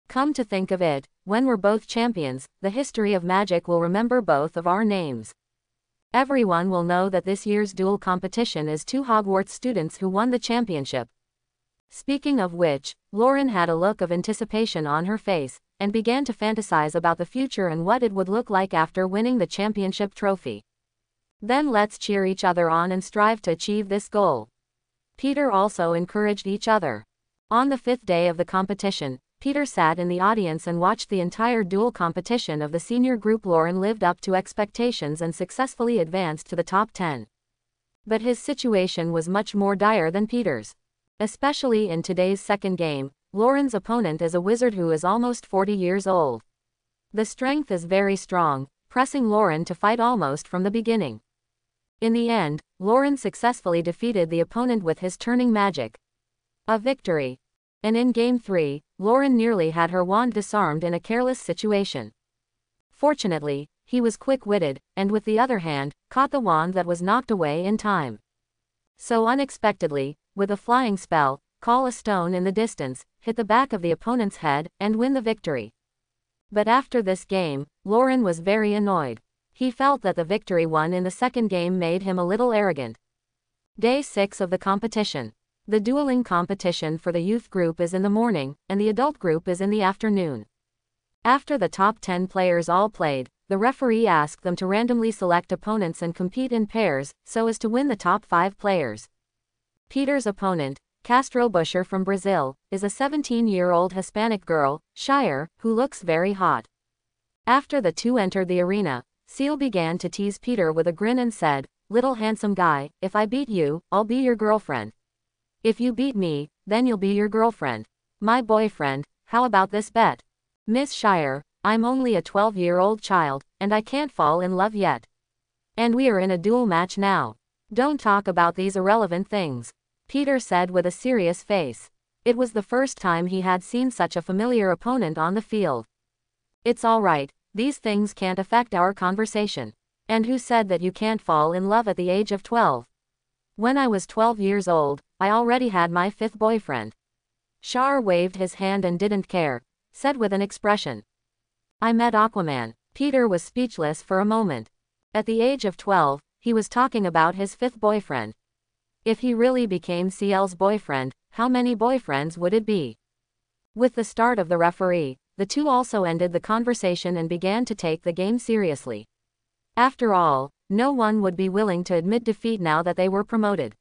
Come to think of it, when we're both champions, the history of magic will remember both of our names. Everyone will know that this year's duel competition is 2 Hogwarts students who won the championship. Speaking of which, Lauren had a look of anticipation on her face, and began to fantasize about the future and what it would look like after winning the championship trophy. Then let's cheer each other on and strive to achieve this goal. Peter also encouraged each other. On the 5th day of the competition, Peter sat in the audience and watched the entire duel competition of the senior group. Lauren lived up to expectations and successfully advanced to the top 10. But his situation was much more dire than Peter's. Especially in today's second game, Lauren's opponent is a wizard who is almost 40 years old. The strength is very strong, pressing Lauren to fight almost from the beginning. In the end, Lauren successfully defeated the opponent with his turning magic. A victory. And in Game 3, Lauren nearly had her wand disarmed in a careless situation. Fortunately, he was quick-witted, and with the other hand, caught the wand that was knocked away in time. So unexpectedly, with a flying spell, call a stone in the distance, hit the back of the opponent's head, and win the victory. But after this game, Lauren was very annoyed. He felt that the victory won in the second game made him a little arrogant. Day 6 of the competition. The dueling competition for the youth group is in the morning, and the adult group is in the afternoon. After the top 10 players all played, the referee asked them to randomly select opponents and compete in pairs, so as to win the top 5 players. Peter's opponent, Castro Busher from Brazil, is a 17-year-old Hispanic girl, Shire, who looks very hot. After the 2 entered the arena, Seal began to tease Peter with a grin and said, "Little handsome guy, if I beat you, I'll be your girlfriend. If you beat me, then you'll be your girlfriend. My boyfriend, how about this bet? Miss Shire, I'm only a 12-year-old child, and I can't fall in love yet. And we are in a duel match now. Don't talk about these irrelevant things," Peter said with a serious face. It was the first time he had seen such a familiar opponent on the field. "It's all right, these things can't affect our conversation. And who said that you can't fall in love at the age of 12? When I was 12 years old, I already had my 5th boyfriend." Shar waved his hand and didn't care, said with an expression. "I met Aquaman." Peter was speechless for a moment. At the age of 12, he was talking about his 5th boyfriend. If he really became CL's boyfriend, how many boyfriends would it be? With the start of the referee, the 2 also ended the conversation and began to take the game seriously. After all, no one would be willing to admit defeat now that they were promoted.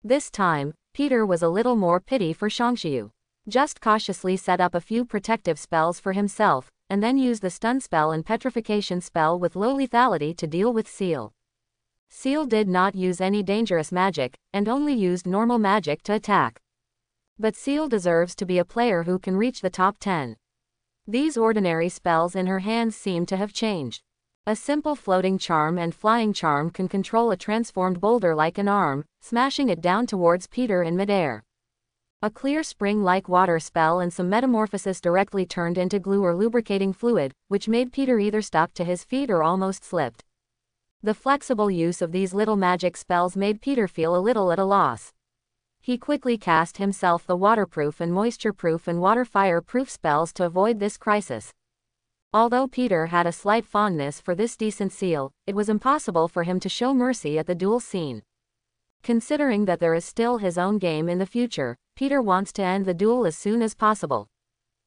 This time, Peter was a little more pity for Shangxiu. Just cautiously set up a few protective spells for himself, and then used the stun spell and petrification spell with low lethality to deal with Seal. Seal did not use any dangerous magic, and only used normal magic to attack. But Seal deserves to be a player who can reach the top 10. These ordinary spells in her hands seem to have changed. A simple floating charm and flying charm can control a transformed boulder like an arm, smashing it down towards Peter in midair. A clear spring-like water spell and some metamorphosis directly turned into glue or lubricating fluid, which made Peter either stuck to his feet or almost slipped. The flexible use of these little magic spells made Peter feel a little at a loss. He quickly cast himself the waterproof and moisture-proof and water-fire-proof spells to avoid this crisis. Although Peter had a slight fondness for this decent seal, it was impossible for him to show mercy at the duel scene. Considering that there is still his own game in the future, Peter wants to end the duel as soon as possible.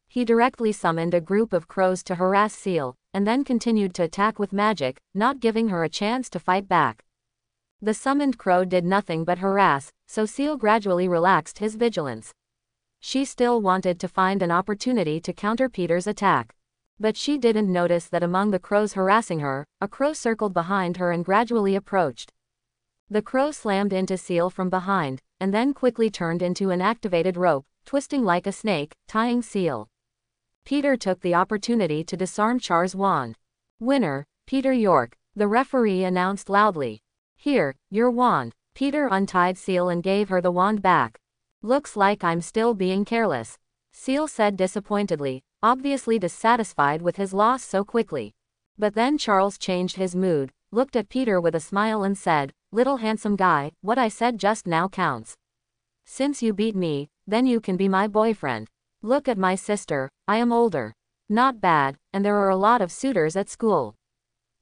He directly summoned a group of crows to harass Seal, and then continued to attack with magic, not giving her a chance to fight back. The summoned crow did nothing but harass, so Seal gradually relaxed his vigilance. She still wanted to find an opportunity to counter Peter's attack. But she didn't notice that among the crows harassing her, a crow circled behind her and gradually approached. The crow slammed into Seal from behind, and then quickly turned into an activated rope, twisting like a snake, tying Seal. Peter took the opportunity to disarm Char's wand. "Winner, Peter York," the referee announced loudly. "Here, your wand." Peter untied Seal and gave her the wand back. "Looks like I'm still being careless," Seal said disappointedly, obviously dissatisfied with his loss so quickly. But then Charles changed his mood, looked at Peter with a smile and said, "Little handsome guy, what I said just now counts. Since you beat me, then you can be my boyfriend. Look at my sister, I am older. Not bad, and there are a lot of suitors at school.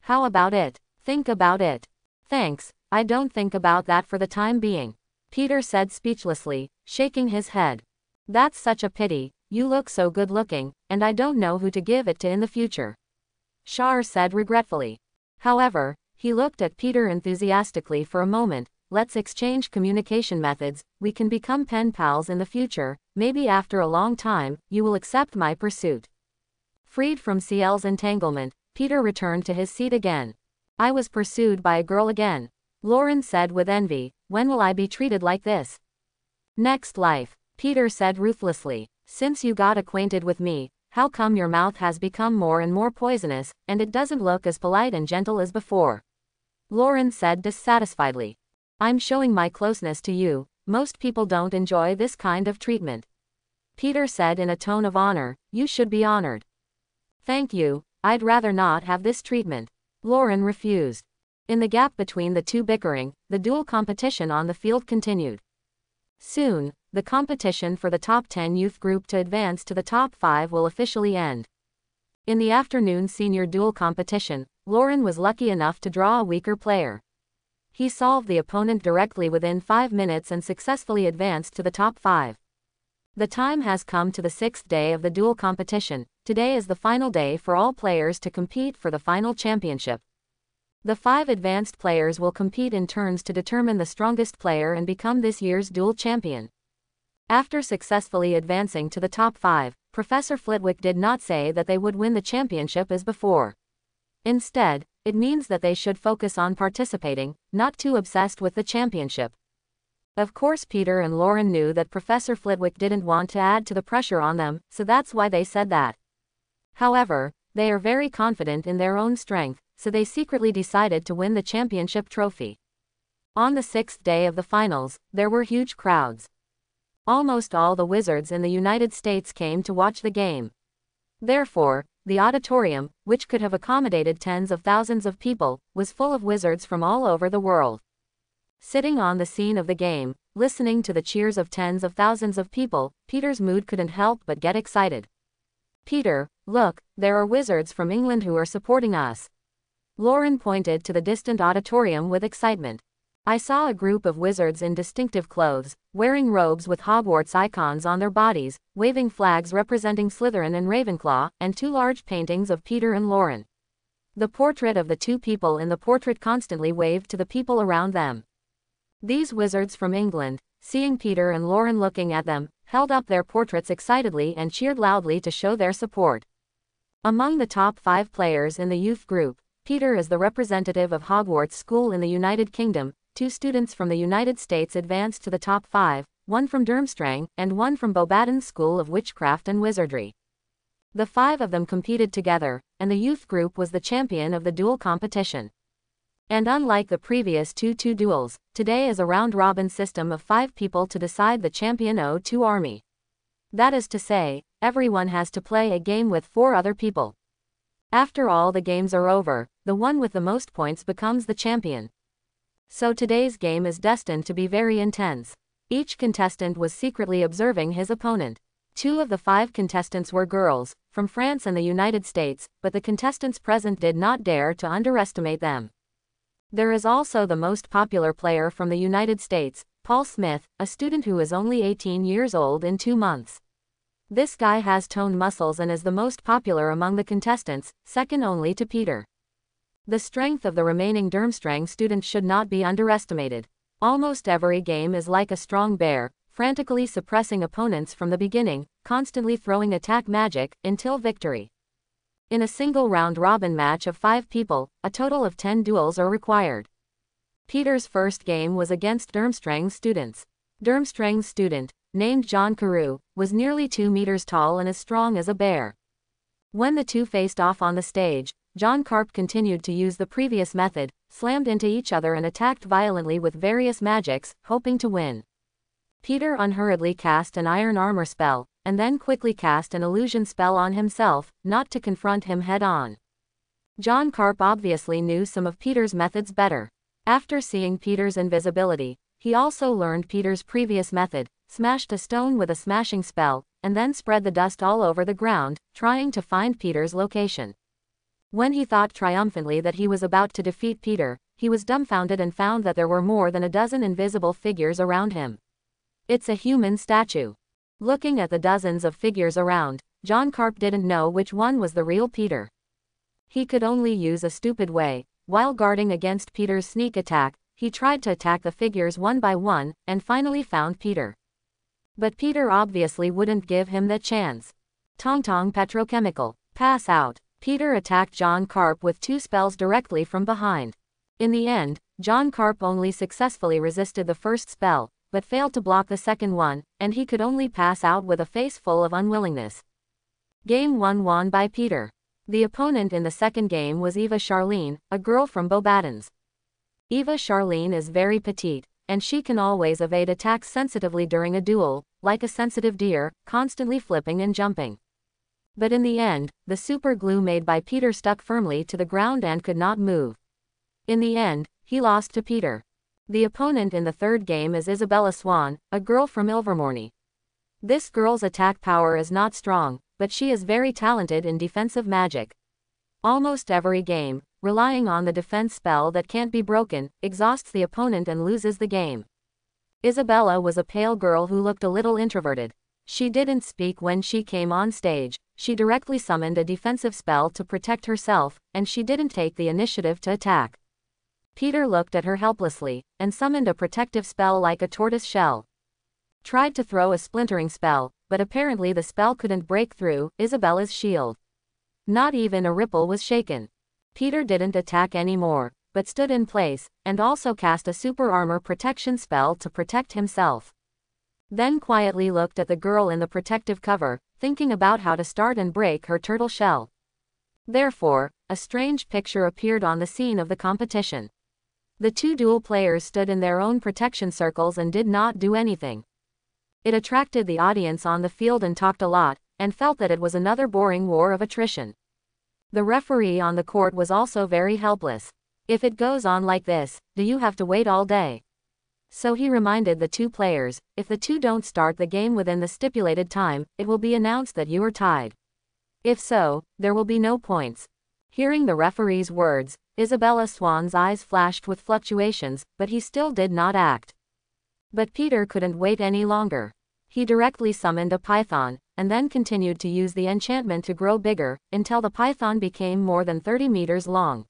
How about it? Think about it." "Thanks, I don't think about that for the time being," Peter said speechlessly, shaking his head. "That's such a pity, you look so good looking, and I don't know who to give it to in the future," Char said regretfully. However, he looked at Peter enthusiastically for a moment. "Let's exchange communication methods, we can become pen pals in the future, maybe after a long time, you will accept my pursuit." Freed from Ciel's entanglement, Peter returned to his seat again. "I was pursued by a girl again," Lauren said with envy. "When will I be treated like this?" "Next life," Peter said ruthlessly. "Since you got acquainted with me, how come your mouth has become more and more poisonous, and it doesn't look as polite and gentle as before?" Lauren said dissatisfiedly. "I'm showing my closeness to you, most people don't enjoy this kind of treatment," Peter said in a tone of honor. "You should be honored." "Thank you, I'd rather not have this treatment," Lauren refused. In the gap between the two bickering, the duel competition on the field continued. Soon, the competition for the top 10 youth group to advance to the top 5 will officially end. In the afternoon senior duel competition, Lauren was lucky enough to draw a weaker player. He solved the opponent directly within 5 minutes and successfully advanced to the top 5. The time has come to the 6th day of the duel competition. Today is the final day for all players to compete for the final championship. The 5 advanced players will compete in turns to determine the strongest player and become this year's duel champion. After successfully advancing to the top 5, Professor Flitwick did not say that they would win the championship as before. Instead, it means that they should focus on participating, not too obsessed with the championship. Of course Peter and Lauren knew that Professor Flitwick didn't want to add to the pressure on them, so that's why they said that. However, they are very confident in their own strength, so they secretly decided to win the championship trophy. On the 6th day of the finals, there were huge crowds. Almost all the wizards in the United States came to watch the game. Therefore, the auditorium, which could have accommodated tens of thousands of people, was full of wizards from all over the world. Sitting on the scene of the game, listening to the cheers of tens of thousands of people, Peter's mood couldn't help but get excited. "Peter, look, there are wizards from England who are supporting us." Lauren pointed to the distant auditorium with excitement. "I saw a group of wizards in distinctive clothes, wearing robes with Hogwarts icons on their bodies, waving flags representing Slytherin and Ravenclaw, and 2 large paintings of Peter and Lauren. The portrait of the 2 people in the portrait constantly waved to the people around them. These wizards from England, seeing Peter and Lauren looking at them, held up their portraits excitedly and cheered loudly to show their support." Among the top 5 players in the youth group, Peter is the representative of Hogwarts School in the United Kingdom. 2 students from the United States advanced to the top 5, one from Durmstrang, and one from Beauxbaton's School of Witchcraft and Wizardry. The 5 of them competed together, and the youth group was the champion of the duel competition. And unlike the previous 2-2 duels, today is a round-robin system of 5 people to decide the champion O2 army. That is to say, everyone has to play a game with 4 other people. After all the games are over, the one with the most points becomes the champion. So today's game is destined to be very intense. Each contestant was secretly observing his opponent. 2 of the 5 contestants were girls, from France and the United States, but the contestants present did not dare to underestimate them. There is also the most popular player from the United States, Paul Smith, a student who is only 18 years old in 2 months. This guy has toned muscles and is the most popular among the contestants, second only to Peter. The strength of the remaining Durmstrang students should not be underestimated. Almost every game is like a strong bear, frantically suppressing opponents from the beginning, constantly throwing attack magic, until victory. In a single round-robin match of 5 people, a total of 10 duels are required. Peter's first game was against Durmstrang's students. Durmstrang's student, named John Carew, was nearly 2 meters tall and as strong as a bear. When the two faced off on the stage, John Carp continued to use the previous method, slammed into each other and attacked violently with various magics, hoping to win. Peter unhurriedly cast an iron armor spell, and then quickly cast an illusion spell on himself, not to confront him head-on. John Carp obviously knew some of Peter's methods better. After seeing Peter's invisibility, he also learned Peter's previous method, smashed a stone with a smashing spell, and then spread the dust all over the ground, trying to find Peter's location. When he thought triumphantly that he was about to defeat Peter, he was dumbfounded and found that there were more than a dozen invisible figures around him. It's a human statue. Looking at the dozens of figures around, John Carp didn't know which one was the real Peter. He could only use a stupid way. While guarding against Peter's sneak attack, he tried to attack the figures one by one, and finally found Peter. But Peter obviously wouldn't give him the chance. Tong Tong Petrochemical. Pass out. Peter attacked John Carp with 2 spells directly from behind. In the end, John Carp only successfully resisted the first spell, but failed to block the second one, and he could only pass out with a face full of unwillingness. Game 1 won by Peter. The opponent in the second game was Eva Charlene, a girl from Beauxbatons. Eva Charlene is very petite, and she can always evade attacks sensitively during a duel, like a sensitive deer, constantly flipping and jumping. But in the end, the super glue made by Peter stuck firmly to the ground and could not move. In the end, he lost to Peter. The opponent in the third game is Isabella Swan, a girl from Ilvermorny. This girl's attack power is not strong, but she is very talented in defensive magic. Almost every game, relying on the defense spell that can't be broken, exhausts the opponent and loses the game. Isabella was a pale girl who looked a little introverted. She didn't speak when she came on stage, she directly summoned a defensive spell to protect herself, and she didn't take the initiative to attack. Peter looked at her helplessly, and summoned a protective spell like a tortoise shell. Tried to throw a splintering spell, but apparently the spell couldn't break through Isabella's shield. Not even a ripple was shaken. Peter didn't attack anymore, but stood in place, and also cast a super armor protection spell to protect himself. Then quietly looked at the girl in the protective cover, thinking about how to start and break her turtle shell. Therefore, a strange picture appeared on the scene of the competition. The 2 duel players stood in their own protection circles and did not do anything. It attracted the audience on the field and talked a lot, and felt that it was another boring war of attrition. The referee on the court was also very helpless. If it goes on like this, do you have to wait all day? So he reminded the 2 players, if the 2 don't start the game within the stipulated time, it will be announced that you are tied. If so, there will be no points. Hearing the referee's words, Isabella Swan's eyes flashed with fluctuations, but he still did not act. But Peter couldn't wait any longer. He directly summoned a python, and then continued to use the enchantment to grow bigger, until the python became more than 30 meters long.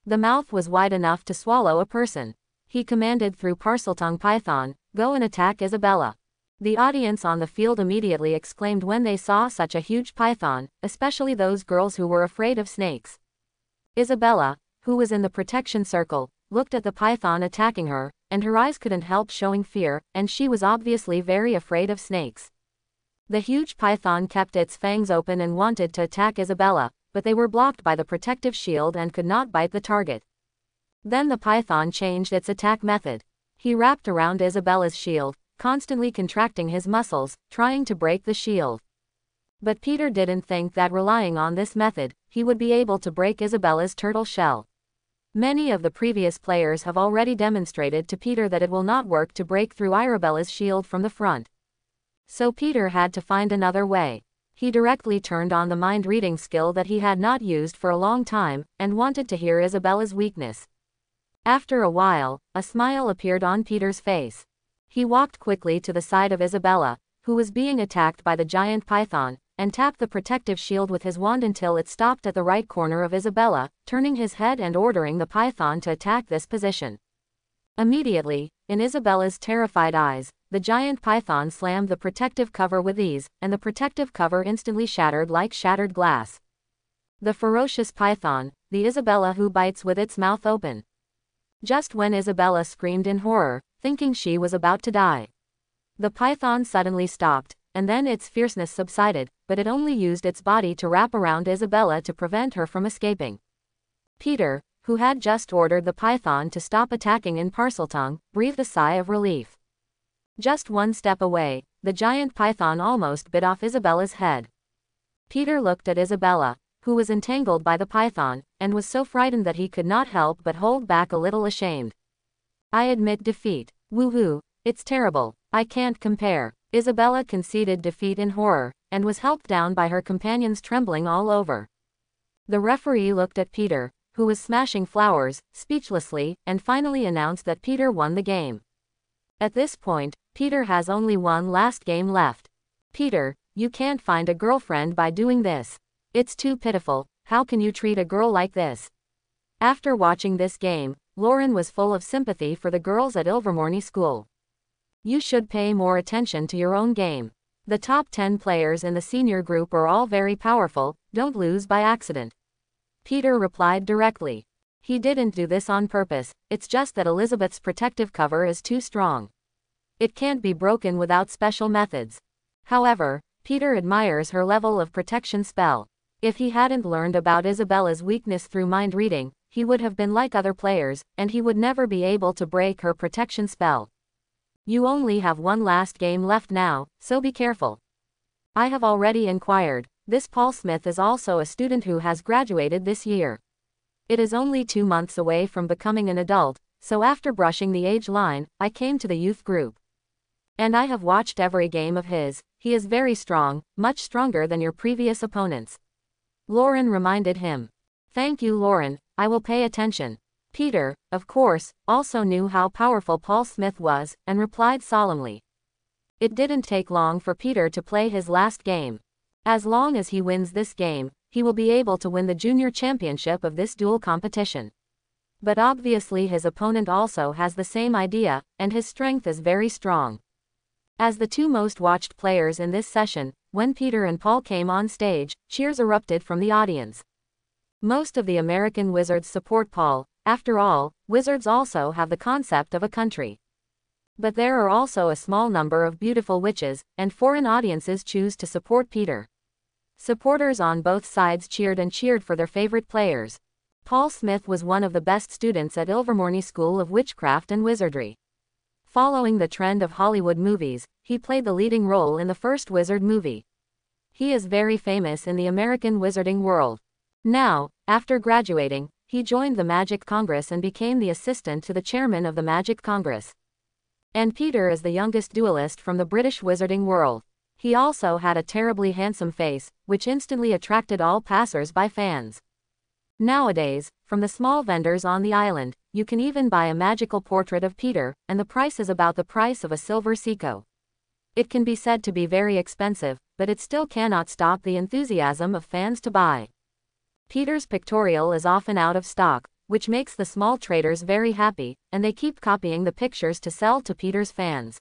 The mouth was wide enough to swallow a person. He commanded through Parseltongue Python, "Go and attack Isabella." The audience on the field immediately exclaimed when they saw such a huge python, especially those girls who were afraid of snakes. Isabella, who was in the protection circle, looked at the python attacking her, and her eyes couldn't help showing fear, and she was obviously very afraid of snakes. The huge python kept its fangs open and wanted to attack Isabella, but they were blocked by the protective shield and could not bite the target. Then the python changed its attack method. He wrapped around Isabella's shield, constantly contracting his muscles, trying to break the shield. But Peter didn't think that relying on this method, he would be able to break Isabella's turtle shell. Many of the previous players have already demonstrated to Peter that it will not work to break through Isabella's shield from the front. So Peter had to find another way. He directly turned on the mind-reading skill that he had not used for a long time, and wanted to hear Isabella's weakness. After a while, a smile appeared on Peter's face. He walked quickly to the side of Isabella, who was being attacked by the giant python, and tapped the protective shield with his wand until it stopped at the right corner of Isabella, turning his head and ordering the python to attack this position. Immediately, in Isabella's terrified eyes, the giant python slammed the protective cover with ease, and the protective cover instantly shattered like shattered glass. The ferocious python, the Isabella who bites with its mouth open. Just when Isabella screamed in horror, thinking she was about to die, the python suddenly stopped, and then its fierceness subsided, but it only used its body to wrap around Isabella to prevent her from escaping. Peter, who had just ordered the python to stop attacking in Parseltongue, breathed a sigh of relief. Just one step away, the giant python almost bit off Isabella's head. Peter looked at Isabella, who was entangled by the python, and was so frightened that he could not help but hold back a little ashamed. "I admit defeat. Woohoo, it's terrible, I can't compare." Isabella conceded defeat in horror, and was helped down by her companions trembling all over. The referee looked at Peter, who was smashing flowers, speechlessly, and finally announced that Peter won the game. At this point, Peter has only one last game left. "Peter, you can't find a girlfriend by doing this. It's too pitiful, how can you treat a girl like this?" After watching this game, Lauren was full of sympathy for the girls at Ilvermorny School. "You should pay more attention to your own game. The top 10 players in the senior group are all very powerful, don't lose by accident." Peter replied directly. He didn't do this on purpose, it's just that Elizabeth's protective cover is too strong. It can't be broken without special methods. However, Peter admires her level of protection spell. If he hadn't learned about Isabella's weakness through mind reading, he would have been like other players, and he would never be able to break her protection spell. "You only have one last game left now, so be careful." "I have already inquired. This Paul Smith is also a student who has graduated this year. It is only 2 months away from becoming an adult, so after brushing the age line, I came to the youth group. And I have watched every game of his. He is very strong, much stronger than your previous opponents." Lauren reminded him. "Thank you, Lauren, I will pay attention." Peter, of course, also knew how powerful Paul Smith was, and replied solemnly. It didn't take long for Peter to play his last game. As long as he wins this game, he will be able to win the junior championship of this duel competition. But obviously his opponent also has the same idea, and his strength is very strong. As the two most watched players in this session, when Peter and Paul came on stage, cheers erupted from the audience. Most of the American wizards support Paul. After all, wizards also have the concept of a country. But there are also a small number of beautiful witches, and foreign audiences choose to support Peter. Supporters on both sides cheered and cheered for their favorite players. Paul Smith was one of the best students at Ilvermorny School of Witchcraft and Wizardry. Following the trend of Hollywood movies, he played the leading role in the first Wizard movie. He is very famous in the American wizarding world. Now, after graduating, he joined the Magic Congress and became the assistant to the chairman of the Magic Congress. And Peter is the youngest duelist from the British wizarding world. He also had a terribly handsome face, which instantly attracted all passers-by fans. Nowadays, from the small vendors on the island, you can even buy a magical portrait of Peter, and the price is about the price of a silver seco. It can be said to be very expensive, but it still cannot stop the enthusiasm of fans to buy. Peter's pictorial is often out of stock, which makes the small traders very happy, and they keep copying the pictures to sell to Peter's fans.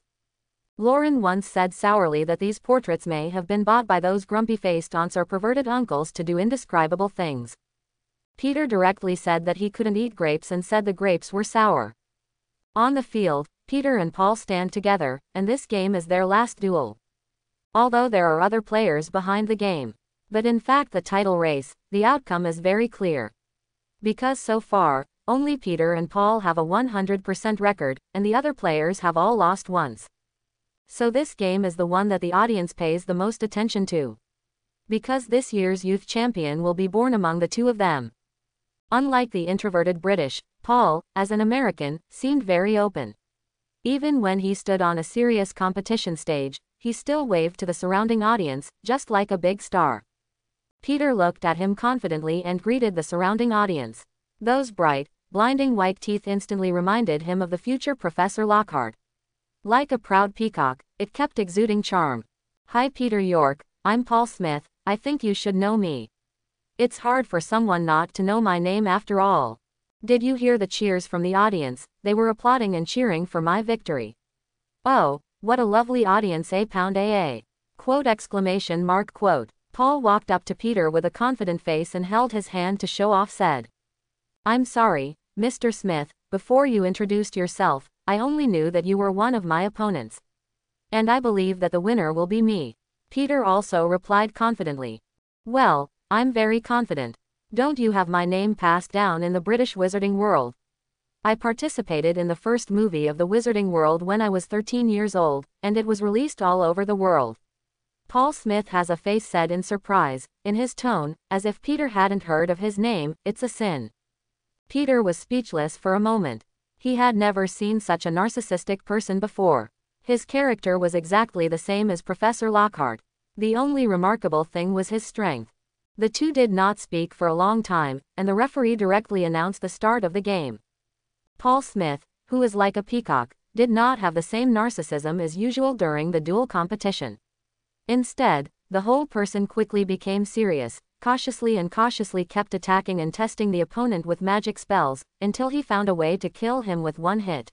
Lauren once said sourly that these portraits may have been bought by those grumpy-faced aunts or perverted uncles to do indescribable things. Peter directly said that he couldn't eat grapes and said the grapes were sour. On the field, Peter and Paul stand together, and this game is their last duel. Although there are other players behind the game. But in fact the title race, the outcome is very clear. Because so far, Only Peter and Paul have a 100% record, and the other players have all lost once. So this game is the one that the audience pays the most attention to. Because this year's youth champion will be born among the two of them. Unlike the introverted British, Paul, as an American, seemed very open. Even when he stood on a serious competition stage, he still waved to the surrounding audience, just like a big star. Peter looked at him confidently and greeted the surrounding audience. Those bright, blinding white teeth instantly reminded him of the future Professor Lockhart. Like a proud peacock, it kept exuding charm. "Hi Peter York, I'm Paul Smith, I think you should know me. It's hard for someone not to know my name after all. Did you hear the cheers from the audience? They were applauding and cheering for my victory. Oh, what a lovely audience, pound AA. Quote exclamation mark quote. Paul walked up to Peter with a confident face and held his hand to show off said. I'm sorry, Mr. Smith, before you introduced yourself, I only knew that you were one of my opponents. And I believe that the winner will be me. Peter also replied confidently. Well, I'm very confident. Don't you have my name passed down in the British wizarding world? I participated in the first movie of the wizarding world when I was 13 years old, and it was released all over the world. Paul Smith has a face said in surprise, in his tone, as if Peter hadn't heard of his name. It's a sin. Peter was speechless for a moment. He had never seen such a narcissistic person before. His character was exactly the same as Professor Lockhart. The only remarkable thing was his strength. The two did not speak for a long time, and the referee directly announced the start of the game. Paul Smith, who is like a peacock, did not have the same narcissism as usual during the duel competition. Instead, the whole person quickly became serious, cautiously kept attacking and testing the opponent with magic spells, until he found a way to kill him with one hit.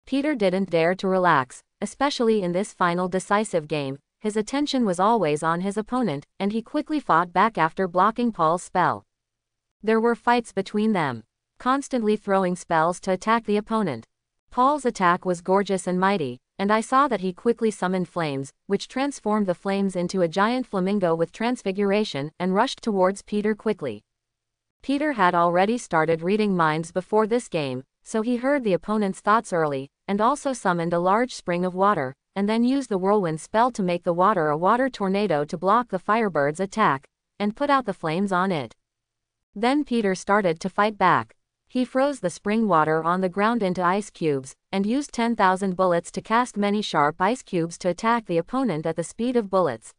Peter didn't dare to relax, especially in this final decisive game. His attention was always on his opponent, and he quickly fought back after blocking Paul's spell. There were fights between them, constantly throwing spells to attack the opponent. Paul's attack was gorgeous and mighty, and I saw that he quickly summoned flames, which transformed the flames into a giant flamingo with transfiguration, and rushed towards Peter quickly. Peter had already started reading minds before this game, so he heard the opponent's thoughts early, and also summoned a large spring of water, and then used the whirlwind spell to make the water a water tornado to block the firebird's attack, and put out the flames on it. Then Peter started to fight back. He froze the spring water on the ground into ice cubes, and used 10,000 bullets to cast many sharp ice cubes to attack the opponent at the speed of bullets.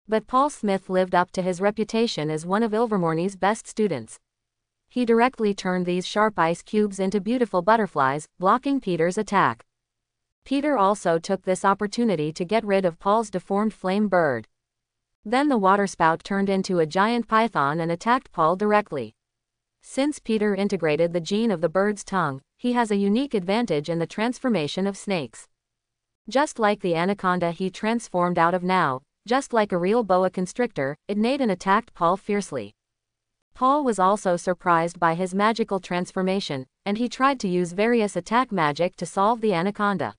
But Paul Smith lived up to his reputation as one of Ilvermorny's best students. He directly turned these sharp ice cubes into beautiful butterflies, blocking Peter's attack. Peter also took this opportunity to get rid of Paul's deformed flame bird. Then the waterspout turned into a giant python and attacked Paul directly. Since Peter integrated the gene of the bird's tongue, he has a unique advantage in the transformation of snakes. Just like the anaconda he transformed out of now, just like a real boa constrictor, it neighed and attacked Paul fiercely. Paul was also surprised by his magical transformation, and he tried to use various attack magic to solve the anaconda.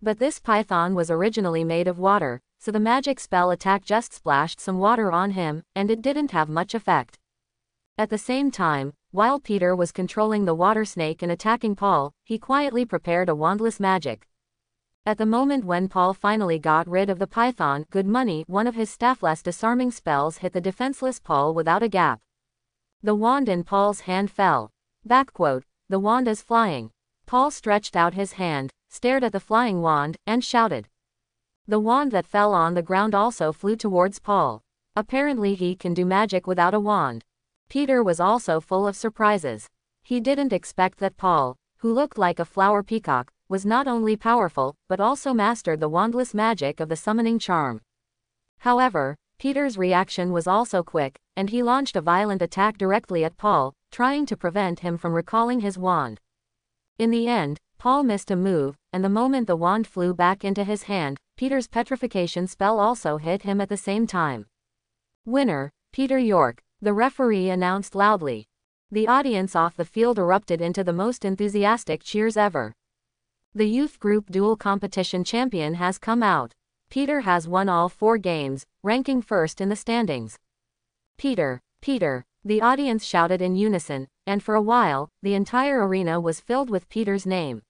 But this python was originally made of water, so the magic spell attack just splashed some water on him, and it didn't have much effect. At the same time, while Peter was controlling the water snake and attacking Paul, he quietly prepared a wandless magic. At the moment when Paul finally got rid of the python, good money, one of his staffless disarming spells hit the defenseless Paul without a gap. The wand in Paul's hand fell. Backquote, the wand is flying. Paul stretched out his hand, stared at the flying wand, and shouted. The wand that fell on the ground also flew towards Paul. Apparently he can do magic without a wand. Peter was also full of surprises. He didn't expect that Paul, who looked like a flower peacock, was not only powerful, but also mastered the wandless magic of the summoning charm. However, Peter's reaction was also quick, and he launched a violent attack directly at Paul, trying to prevent him from recalling his wand. In the end, Paul missed a move, and the moment the wand flew back into his hand, Peter's petrification spell also hit him at the same time. Winner, Peter York, the referee announced loudly. The audience off the field erupted into the most enthusiastic cheers ever. The youth group duel competition champion has come out. Peter has won all 4 games, ranking first in the standings. Peter, Peter, the audience shouted in unison, and for a while, the entire arena was filled with Peter's name.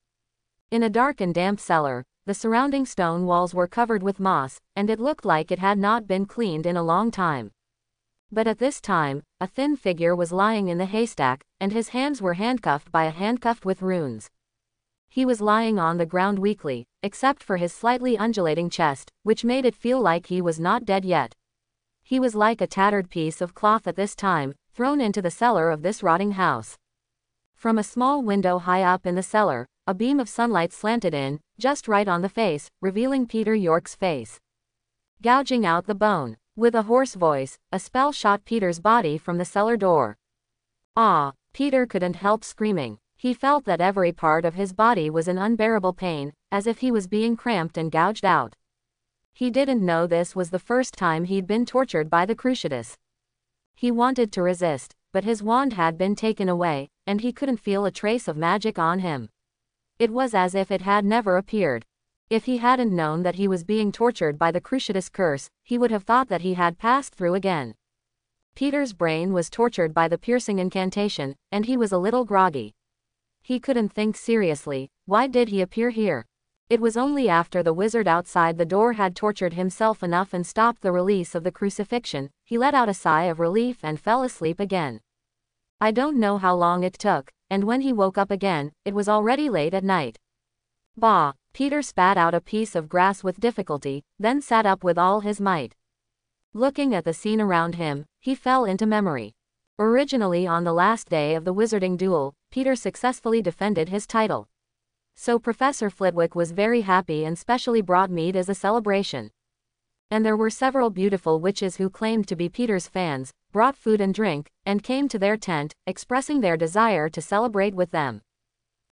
In a dark and damp cellar, the surrounding stone walls were covered with moss, and it looked like it had not been cleaned in a long time. But at this time, a thin figure was lying in the haystack, and his hands were handcuffed by a handcuff with runes. He was lying on the ground weakly, except for his slightly undulating chest, which made it feel like he was not dead yet. He was like a tattered piece of cloth at this time, thrown into the cellar of this rotting house. From a small window high up in the cellar, a beam of sunlight slanted in, just right on the face, revealing Peter York's face. Gouging out the bone. With a hoarse voice, a spell shot Peter's body from the cellar door. Ah! Peter couldn't help screaming. He felt that every part of his body was in unbearable pain, as if he was being cramped and gouged out. He didn't know this was the first time he'd been tortured by the Cruciatus. He wanted to resist, but his wand had been taken away, and he couldn't feel a trace of magic on him. It was as if it had never appeared. If he hadn't known that he was being tortured by the Cruciatus curse, he would have thought that he had passed through again. Peter's brain was tortured by the piercing incantation, and he was a little groggy. He couldn't think seriously. Why did he appear here? It was only after the wizard outside the door had tortured himself enough and stopped the release of the crucifixion, he let out a sigh of relief and fell asleep again. I don't know how long it took, and when he woke up again, it was already late at night. Bah! Peter spat out a piece of grass with difficulty, then sat up with all his might. Looking at the scene around him, he fell into memory. Originally on the last day of the wizarding duel, Peter successfully defended his title. So Professor Flitwick was very happy and specially brought mead as a celebration. And there were several beautiful witches who claimed to be Peter's fans, brought food and drink, and came to their tent, expressing their desire to celebrate with them.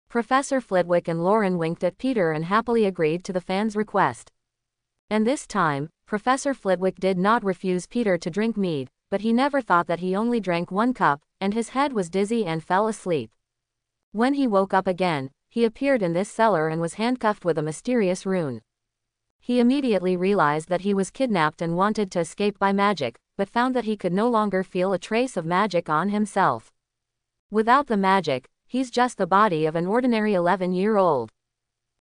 Professor Flitwick and Lauren winked at Peter and happily agreed to the fans' request. And this time, Professor Flitwick did not refuse Peter to drink mead, but he never thought that he only drank 1 cup, and his head was dizzy and fell asleep. When he woke up again, he appeared in this cellar and was handcuffed with a mysterious rune. He immediately realized that he was kidnapped and wanted to escape by magic, but found that he could no longer feel a trace of magic on himself. Without the magic, he's just the body of an ordinary 11-year-old.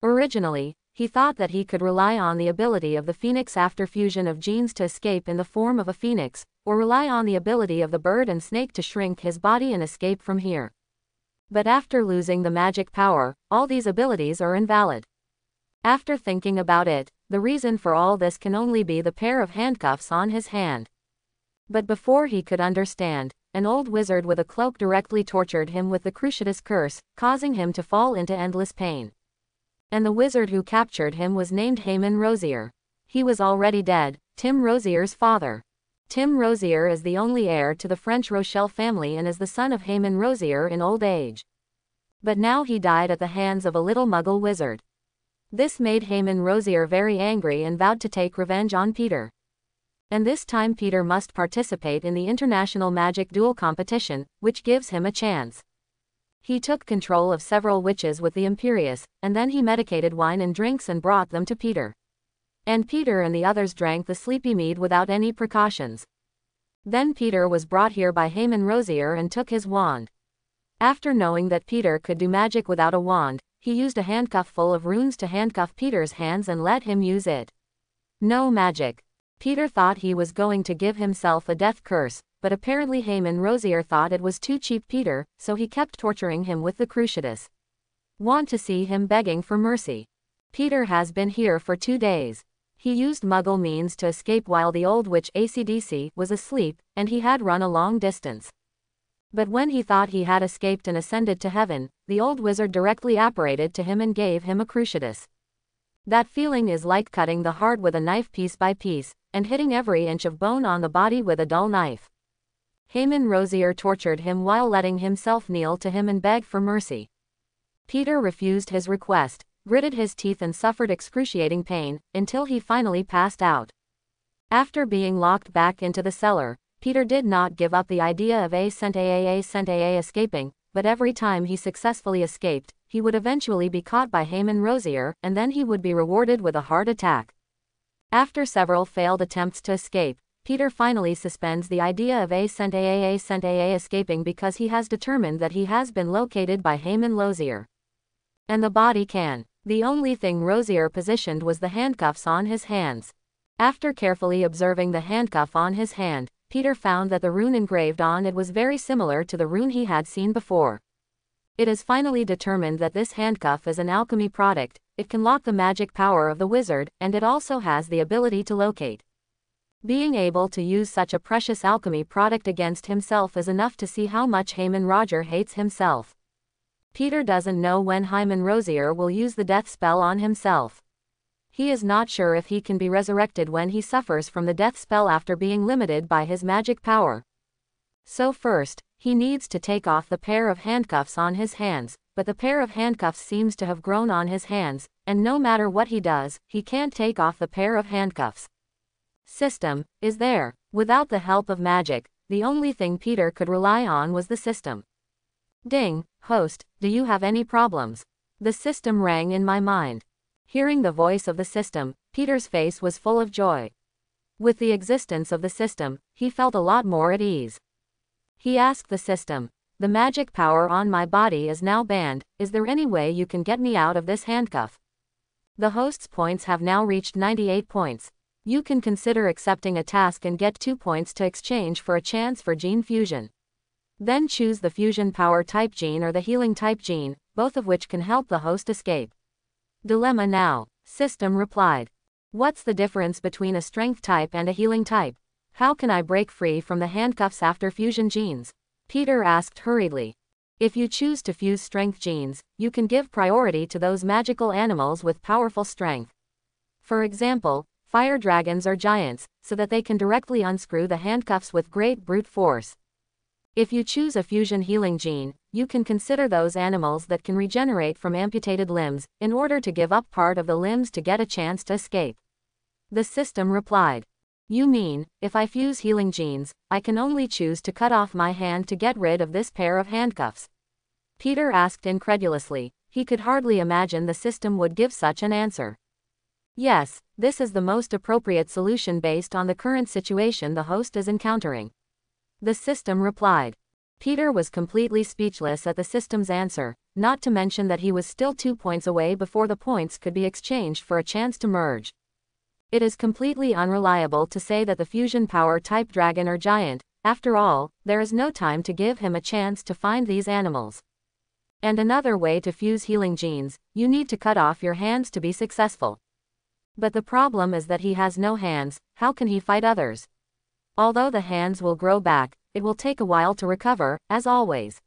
Originally, he thought that he could rely on the ability of the phoenix after fusion of genes to escape in the form of a phoenix, or rely on the ability of the bird and snake to shrink his body and escape from here. But after losing the magic power, all these abilities are invalid. After thinking about it, the reason for all this can only be the pair of handcuffs on his hand. But before he could understand, an old wizard with a cloak directly tortured him with the Cruciatus curse, causing him to fall into endless pain. And the wizard who captured him was named Haymon Rosier. He was already dead, Tim Rosier's father. Tim Rosier is the only heir to the French Rochelle family and is the son of Haymon Rosier in old age. But now he died at the hands of a little muggle wizard. This made Haymon Rosier very angry and vowed to take revenge on Peter. And this time Peter must participate in the International Magic Duel competition, which gives him a chance. He took control of several witches with the Imperius, and then he medicated wine and drinks and brought them to Peter. And Peter and the others drank the sleepy mead without any precautions. Then Peter was brought here by Haymon Rosier and took his wand. After knowing that Peter could do magic without a wand, he used a handcuff full of runes to handcuff Peter's hands and let him use it. No magic. Peter thought he was going to give himself a death curse, but apparently Haymon Rosier thought it was too cheap Peter, so he kept torturing him with the Cruciatus. Want to see him begging for mercy. Peter has been here for 2 days. He used muggle means to escape while the old witch ACDC was asleep, and he had run a long distance. But when he thought he had escaped and ascended to heaven, the old wizard directly apparated to him and gave him a Cruciatus. That feeling is like cutting the heart with a knife piece by piece, and hitting every inch of bone on the body with a dull knife. Haymon Rosier tortured him while letting himself kneel to him and beg for mercy. Peter refused his request, gritted his teeth and suffered excruciating pain, until he finally passed out. After being locked back into the cellar, Peter did not give up the idea of AAA escaping, but every time he successfully escaped, he would eventually be caught by Haymon Rosier, and then he would be rewarded with a heart attack. After several failed attempts to escape, Peter finally suspends the idea of A escaping because he has determined that he has been located by Heyman Lozier. And the body can. The only thing Rosier positioned was the handcuffs on his hands. After carefully observing the handcuff on his hand, Peter found that the rune engraved on it was very similar to the rune he had seen before. It is finally determined that this handcuff is an alchemy product, it can lock the magic power of the wizard, and it also has the ability to locate. Being able to use such a precious alchemy product against himself is enough to see how much Heyman Roger hates himself. Peter doesn't know when Heyman Rosier will use the death spell on himself. He is not sure if he can be resurrected when he suffers from the death spell after being limited by his magic power. So first, he needs to take off the pair of handcuffs on his hands, but the pair of handcuffs seems to have grown on his hands, and no matter what he does, he can't take off the pair of handcuffs. System is there. Without the help of magic, the only thing Peter could rely on was the system. Ding, host, do you have any problems? The system rang in my mind. Hearing the voice of the system, Peter's face was full of joy. With the existence of the system, he felt a lot more at ease. He asked the system, the magic power on my body is now banned, is there any way you can get me out of this handcuff? The host's points have now reached 98 points. You can consider accepting a task and get 2 points to exchange for a chance for gene fusion. Then choose the fusion power type gene or the healing type gene, both of which can help the host escape. Dilemma now. System replied. What's the difference between a strength type and a healing type? How can I break free from the handcuffs after fusion genes? Peter asked hurriedly. If you choose to fuse strength genes, you can give priority to those magical animals with powerful strength. For example, fire dragons or giants, so that they can directly unscrew the handcuffs with great brute force. If you choose a fusion healing gene, you can consider those animals that can regenerate from amputated limbs, in order to give up part of the limbs to get a chance to escape. The system replied. You mean, if I fuse healing genes, I can only choose to cut off my hand to get rid of this pair of handcuffs? Peter asked incredulously. He could hardly imagine the system would give such an answer. Yes, this is the most appropriate solution based on the current situation the host is encountering. The system replied. Peter was completely speechless at the system's answer, not to mention that he was still 2 points away before the points could be exchanged for a chance to merge. It is completely unreliable to say that the fusion power type dragon or giant, after all, there is no time to give him a chance to find these animals. And another way to fuse healing genes, you need to cut off your hands to be successful. But the problem is that he has no hands, how can he fight others? Although the hands will grow back, it will take a while to recover, as always.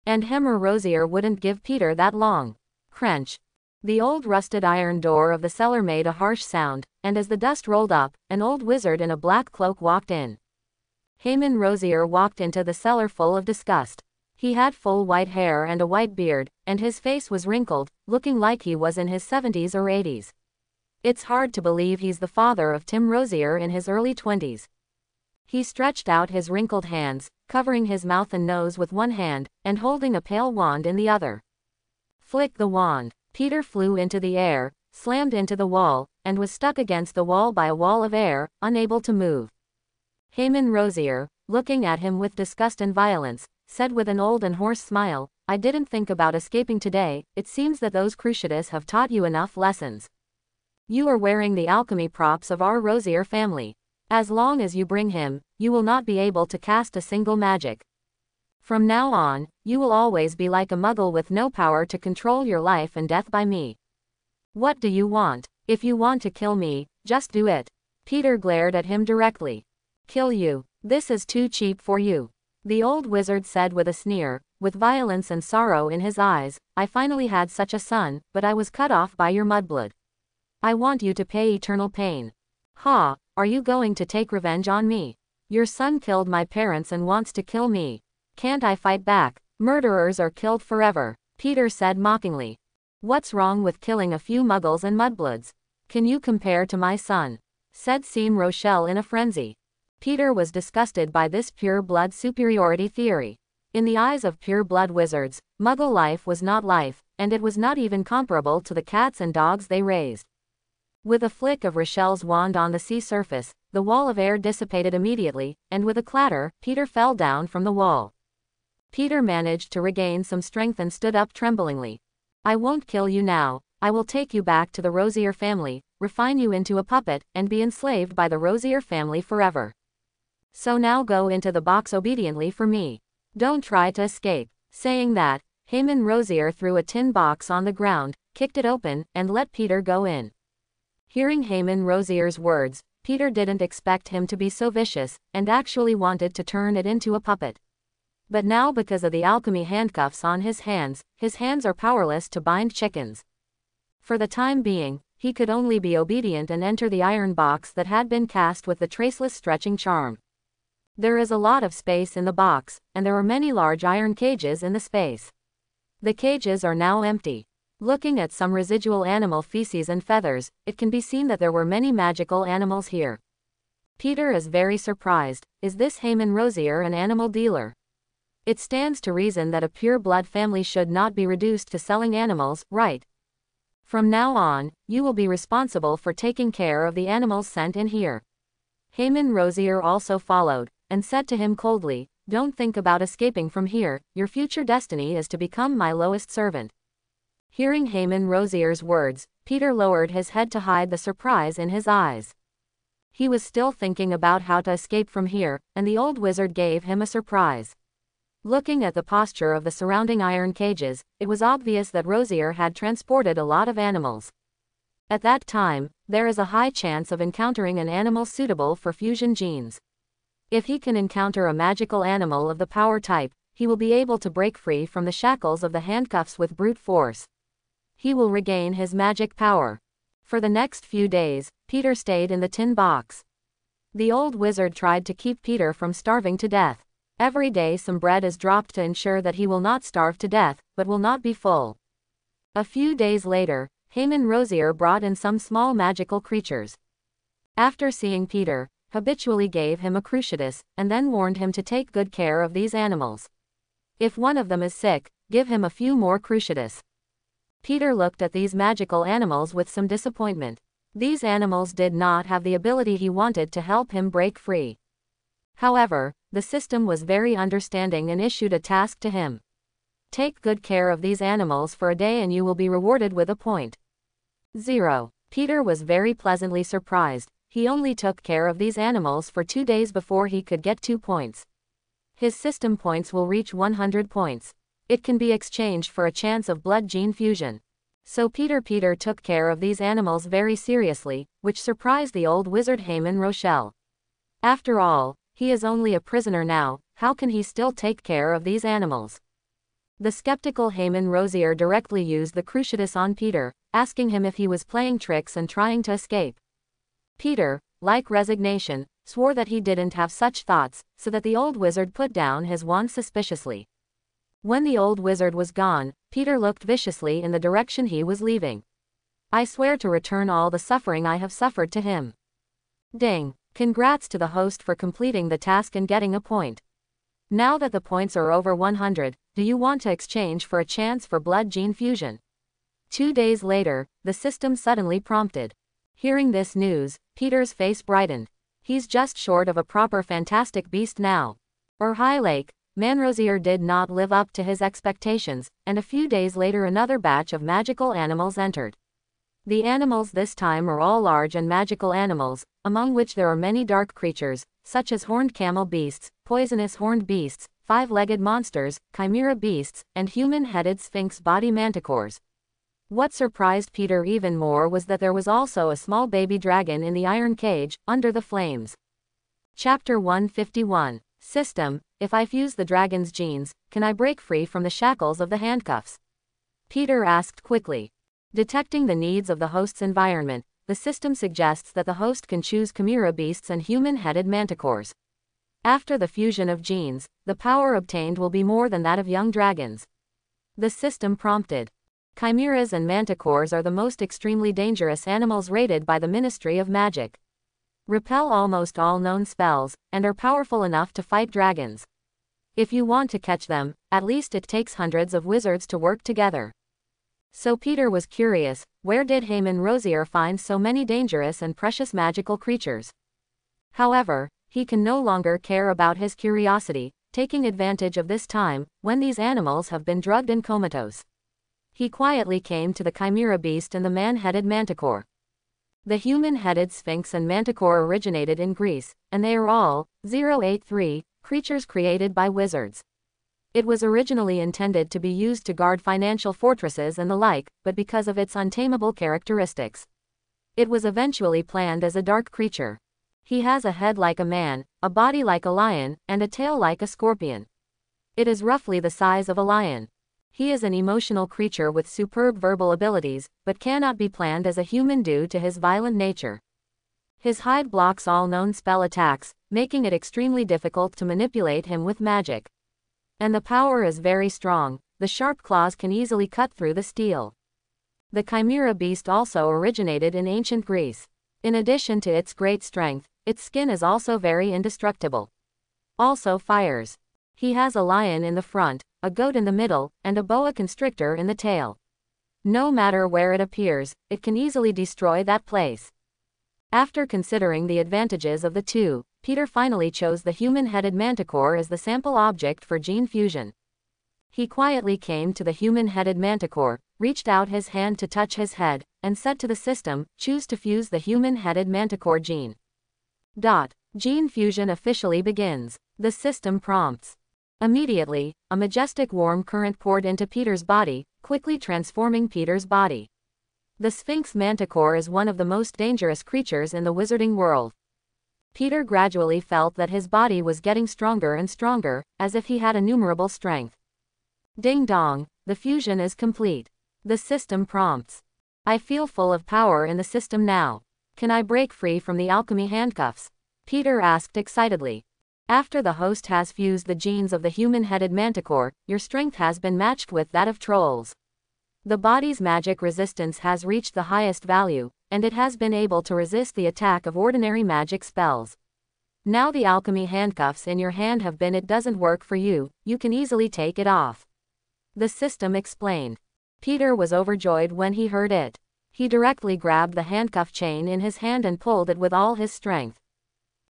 And Heyman Rosier wouldn't give Peter that long. Crunch. The old rusted iron door of the cellar made a harsh sound, and as the dust rolled up, an old wizard in a black cloak walked in. Heyman Rosier walked into the cellar full of disgust. He had full white hair and a white beard, and his face was wrinkled, looking like he was in his 70s or 80s. It's hard to believe he's the father of Tim Rosier in his early 20s. He stretched out his wrinkled hands, covering his mouth and nose with one hand, and holding a pale wand in the other. Flick the wand. Peter flew into the air, slammed into the wall, and was stuck against the wall by a wall of air, unable to move. Heyman Rosier, looking at him with disgust and violence, said with an old and hoarse smile, I didn't think about escaping today, it seems that those cruciatus have taught you enough lessons. You are wearing the alchemy props of our Rosier family. As long as you bring him, you will not be able to cast a single magic. From now on, you will always be like a muggle with no power to control your life and death by me. What do you want? If you want to kill me, just do it. Peter glared at him directly. Kill you? This is too cheap for you. The old wizard said with a sneer, with violence and sorrow in his eyes, I finally had such a son, but I was cut off by your mudblood. I want you to pay eternal pain. Ha, are you going to take revenge on me? Your son killed my parents and wants to kill me. Can't I fight back? Murderers are killed forever, Peter said mockingly. What's wrong with killing a few muggles and mudbloods? Can you compare to my son? Said Seam Rochelle in a frenzy. Peter was disgusted by this pure blood superiority theory. In the eyes of pure blood wizards, muggle life was not life, and it was not even comparable to the cats and dogs they raised. With a flick of Rochelle's wand on the sea surface, the wall of air dissipated immediately, and with a clatter, Peter fell down from the wall. Peter managed to regain some strength and stood up tremblingly. I won't kill you now. I will take you back to the Rosier family, refine you into a puppet, and be enslaved by the Rosier family forever. So now go into the box obediently for me. Don't try to escape. Saying that, Heyman Rosier threw a tin box on the ground, kicked it open, and let Peter go in. Hearing Heyman Rosier's words, Peter didn't expect him to be so vicious, and actually wanted to turn it into a puppet. But now, because of the alchemy handcuffs on his hands are powerless to bind chickens. For the time being, he could only be obedient and enter the iron box that had been cast with the traceless stretching charm. There is a lot of space in the box, and there are many large iron cages in the space. The cages are now empty. Looking at some residual animal feces and feathers, it can be seen that there were many magical animals here. Peter is very surprised. Is this Heyman Rosier an animal dealer? It stands to reason that a pure blood family should not be reduced to selling animals, right? From now on, you will be responsible for taking care of the animals sent in here. Heyman Rosier also followed, and said to him coldly, don't think about escaping from here, your future destiny is to become my lowest servant. Hearing Heyman Rosier's words, Peter lowered his head to hide the surprise in his eyes. He was still thinking about how to escape from here, and the old wizard gave him a surprise. Looking at the posture of the surrounding iron cages, it was obvious that Rosier had transported a lot of animals. At that time, there is a high chance of encountering an animal suitable for fusion genes. If he can encounter a magical animal of the power type, he will be able to break free from the shackles of the handcuffs with brute force. He will regain his magic power. For the next few days, Peter stayed in the tin box. The old wizard tried to keep Peter from starving to death. Every day some bread is dropped to ensure that he will not starve to death, but will not be full. A few days later, Heyman Rosier brought in some small magical creatures. After seeing Peter, habitually gave him a cruciatus, and then warned him to take good care of these animals. If one of them is sick, give him a few more cruciatus. Peter looked at these magical animals with some disappointment. These animals did not have the ability he wanted to help him break free. However, the system was very understanding and issued a task to him. Take good care of these animals for a day and you will be rewarded with a point. 0. Peter was very pleasantly surprised. He only took care of these animals for 2 days before he could get 2 points. His system points will reach 100 points. It can be exchanged for a chance of blood gene fusion. So Peter took care of these animals very seriously, which surprised the old wizard Heyman Rochelle. After all, he is only a prisoner now, how can he still take care of these animals? The skeptical Heyman Rosier directly used the cruciatus on Peter, asking him if he was playing tricks and trying to escape. Peter, like resignation, swore that he didn't have such thoughts, so that the old wizard put down his wand suspiciously. When the old wizard was gone, Peter looked viciously in the direction he was leaving. I swear to return all the suffering I have suffered to him. Ding! Congrats to the host for completing the task and getting a point. Now that the points are over 100, do you want to exchange for a chance for blood gene fusion? 2 days later, the system suddenly prompted. Hearing this news, Peter's face brightened. He's just short of a proper fantastic beast now. High Lake, Manrosier did not live up to his expectations, and a few days later another batch of magical animals entered. The animals this time are all large and magical animals, among which there are many dark creatures, such as horned camel beasts, poisonous horned beasts, 5-legged monsters, chimera beasts, and human-headed sphinx body manticores. What surprised Peter even more was that there was also a small baby dragon in the iron cage, under the flames. Chapter 151. System: if I fuse the dragon's genes, can I break free from the shackles of the handcuffs? Peter asked quickly. Detecting the needs of the host's environment, the system suggests that the host can choose chimera beasts and human-headed manticores. After the fusion of genes, the power obtained will be more than that of young dragons. The system prompted. Chimeras and manticores are the most extremely dangerous animals rated by the Ministry of Magic. Repel almost all known spells, and are powerful enough to fight dragons. If you want to catch them, at least it takes hundreds of wizards to work together. So Peter was curious, where did Heyman Rosier find so many dangerous and precious magical creatures? However, he can no longer care about his curiosity, taking advantage of this time, when these animals have been drugged and comatose. He quietly came to the chimera beast and the man-headed manticore. The human-headed sphinx and manticore originated in Greece, and they are all 083 creatures created by wizards. It was originally intended to be used to guard financial fortresses and the like, but because of its untamable characteristics, it was eventually planned as a dark creature. He has a head like a man, a body like a lion, and a tail like a scorpion. It is roughly the size of a lion. He is an emotional creature with superb verbal abilities, but cannot be planned as a human due to his violent nature. His hide blocks all known spell attacks, making it extremely difficult to manipulate him with magic. And the power is very strong, the sharp claws can easily cut through the steel. The chimera beast also originated in ancient Greece. In addition to its great strength, its skin is also very indestructible. Also fires. He has a lion in the front, a goat in the middle, and a boa constrictor in the tail. No matter where it appears, it can easily destroy that place. After considering the advantages of the two, Peter finally chose the human-headed manticore as the sample object for gene fusion. He quietly came to the human-headed manticore, reached out his hand to touch his head, and said to the system, "Choose to fuse the human-headed manticore gene." Gene fusion officially begins. The system prompts. Immediately, a majestic warm current poured into Peter's body, quickly transforming Peter's body. The Sphinx manticore is one of the most dangerous creatures in the wizarding world. Peter gradually felt that his body was getting stronger and stronger, as if he had innumerable strength. Ding dong, the fusion is complete. The system prompts. I feel full of power in the system now. Can I break free from the alchemy handcuffs? Peter asked excitedly. After the host has fused the genes of the human-headed manticore, your strength has been matched with that of trolls. The body's magic resistance has reached the highest value, and it has been able to resist the attack of ordinary magic spells. Now the alchemy handcuffs in your hand have been. It doesn't work for you, you can easily take it off. The system explained. Peter was overjoyed when he heard it. He directly grabbed the handcuff chain in his hand and pulled it with all his strength.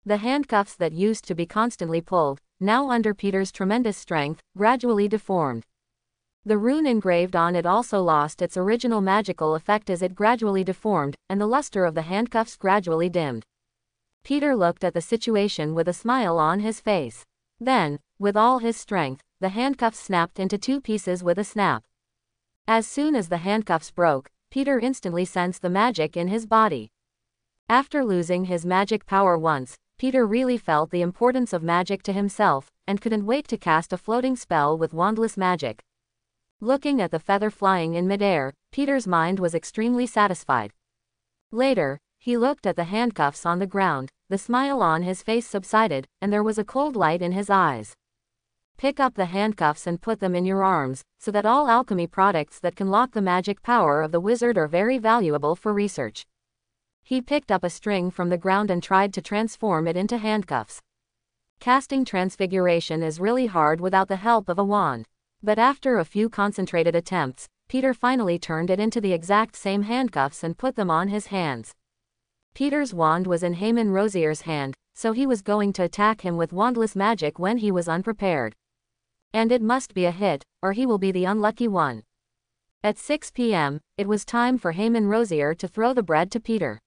The handcuffs that used to be constantly pulled, now under Peter's tremendous strength, gradually deformed. The rune engraved on it also lost its original magical effect as it gradually deformed, and the luster of the handcuffs gradually dimmed. Peter looked at the situation with a smile on his face. Then, with all his strength, the handcuffs snapped into two pieces with a snap. As soon as the handcuffs broke, Peter instantly sensed the magic in his body. After losing his magic power once, Peter really felt the importance of magic to himself, and couldn't wait to cast a floating spell with wandless magic. Looking at the feather flying in midair, Peter's mind was extremely satisfied. Later, he looked at the handcuffs on the ground, the smile on his face subsided, and there was a cold light in his eyes. Pick up the handcuffs and put them in your arms, so that all alchemy products that can lock the magic power of the wizard are very valuable for research. He picked up a string from the ground and tried to transform it into handcuffs. Casting transfiguration is really hard without the help of a wand. But after a few concentrated attempts, Peter finally turned it into the exact same handcuffs and put them on his hands. Peter's wand was in Heyman Rosier's hand, so he was going to attack him with wandless magic when he was unprepared. And it must be a hit, or he will be the unlucky one. At 6 p.m., it was time for Heyman Rosier to throw the bread to Peter.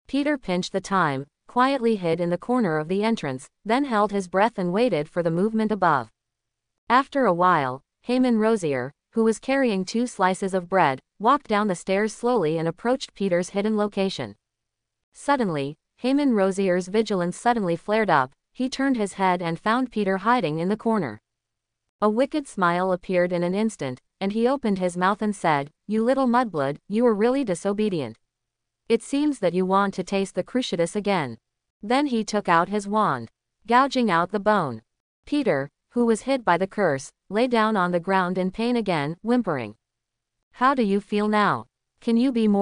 Peter pinched the time, quietly hid in the corner of the entrance, then held his breath and waited for the movement above. After a while, Heyman Rosier, who was carrying 2 slices of bread, walked down the stairs slowly and approached Peter's hidden location. Suddenly, Heyman Rosier's vigilance suddenly flared up. He turned his head and found Peter hiding in the corner. A wicked smile appeared in an instant, and he opened his mouth and said, "You little mudblood, you are really disobedient. It seems that you want to taste the cruciatus again." Then he took out his wand, gouging out the bone. Peter, who was hit by the curse, lay down on the ground in pain again, whimpering. "How do you feel now? Can you be more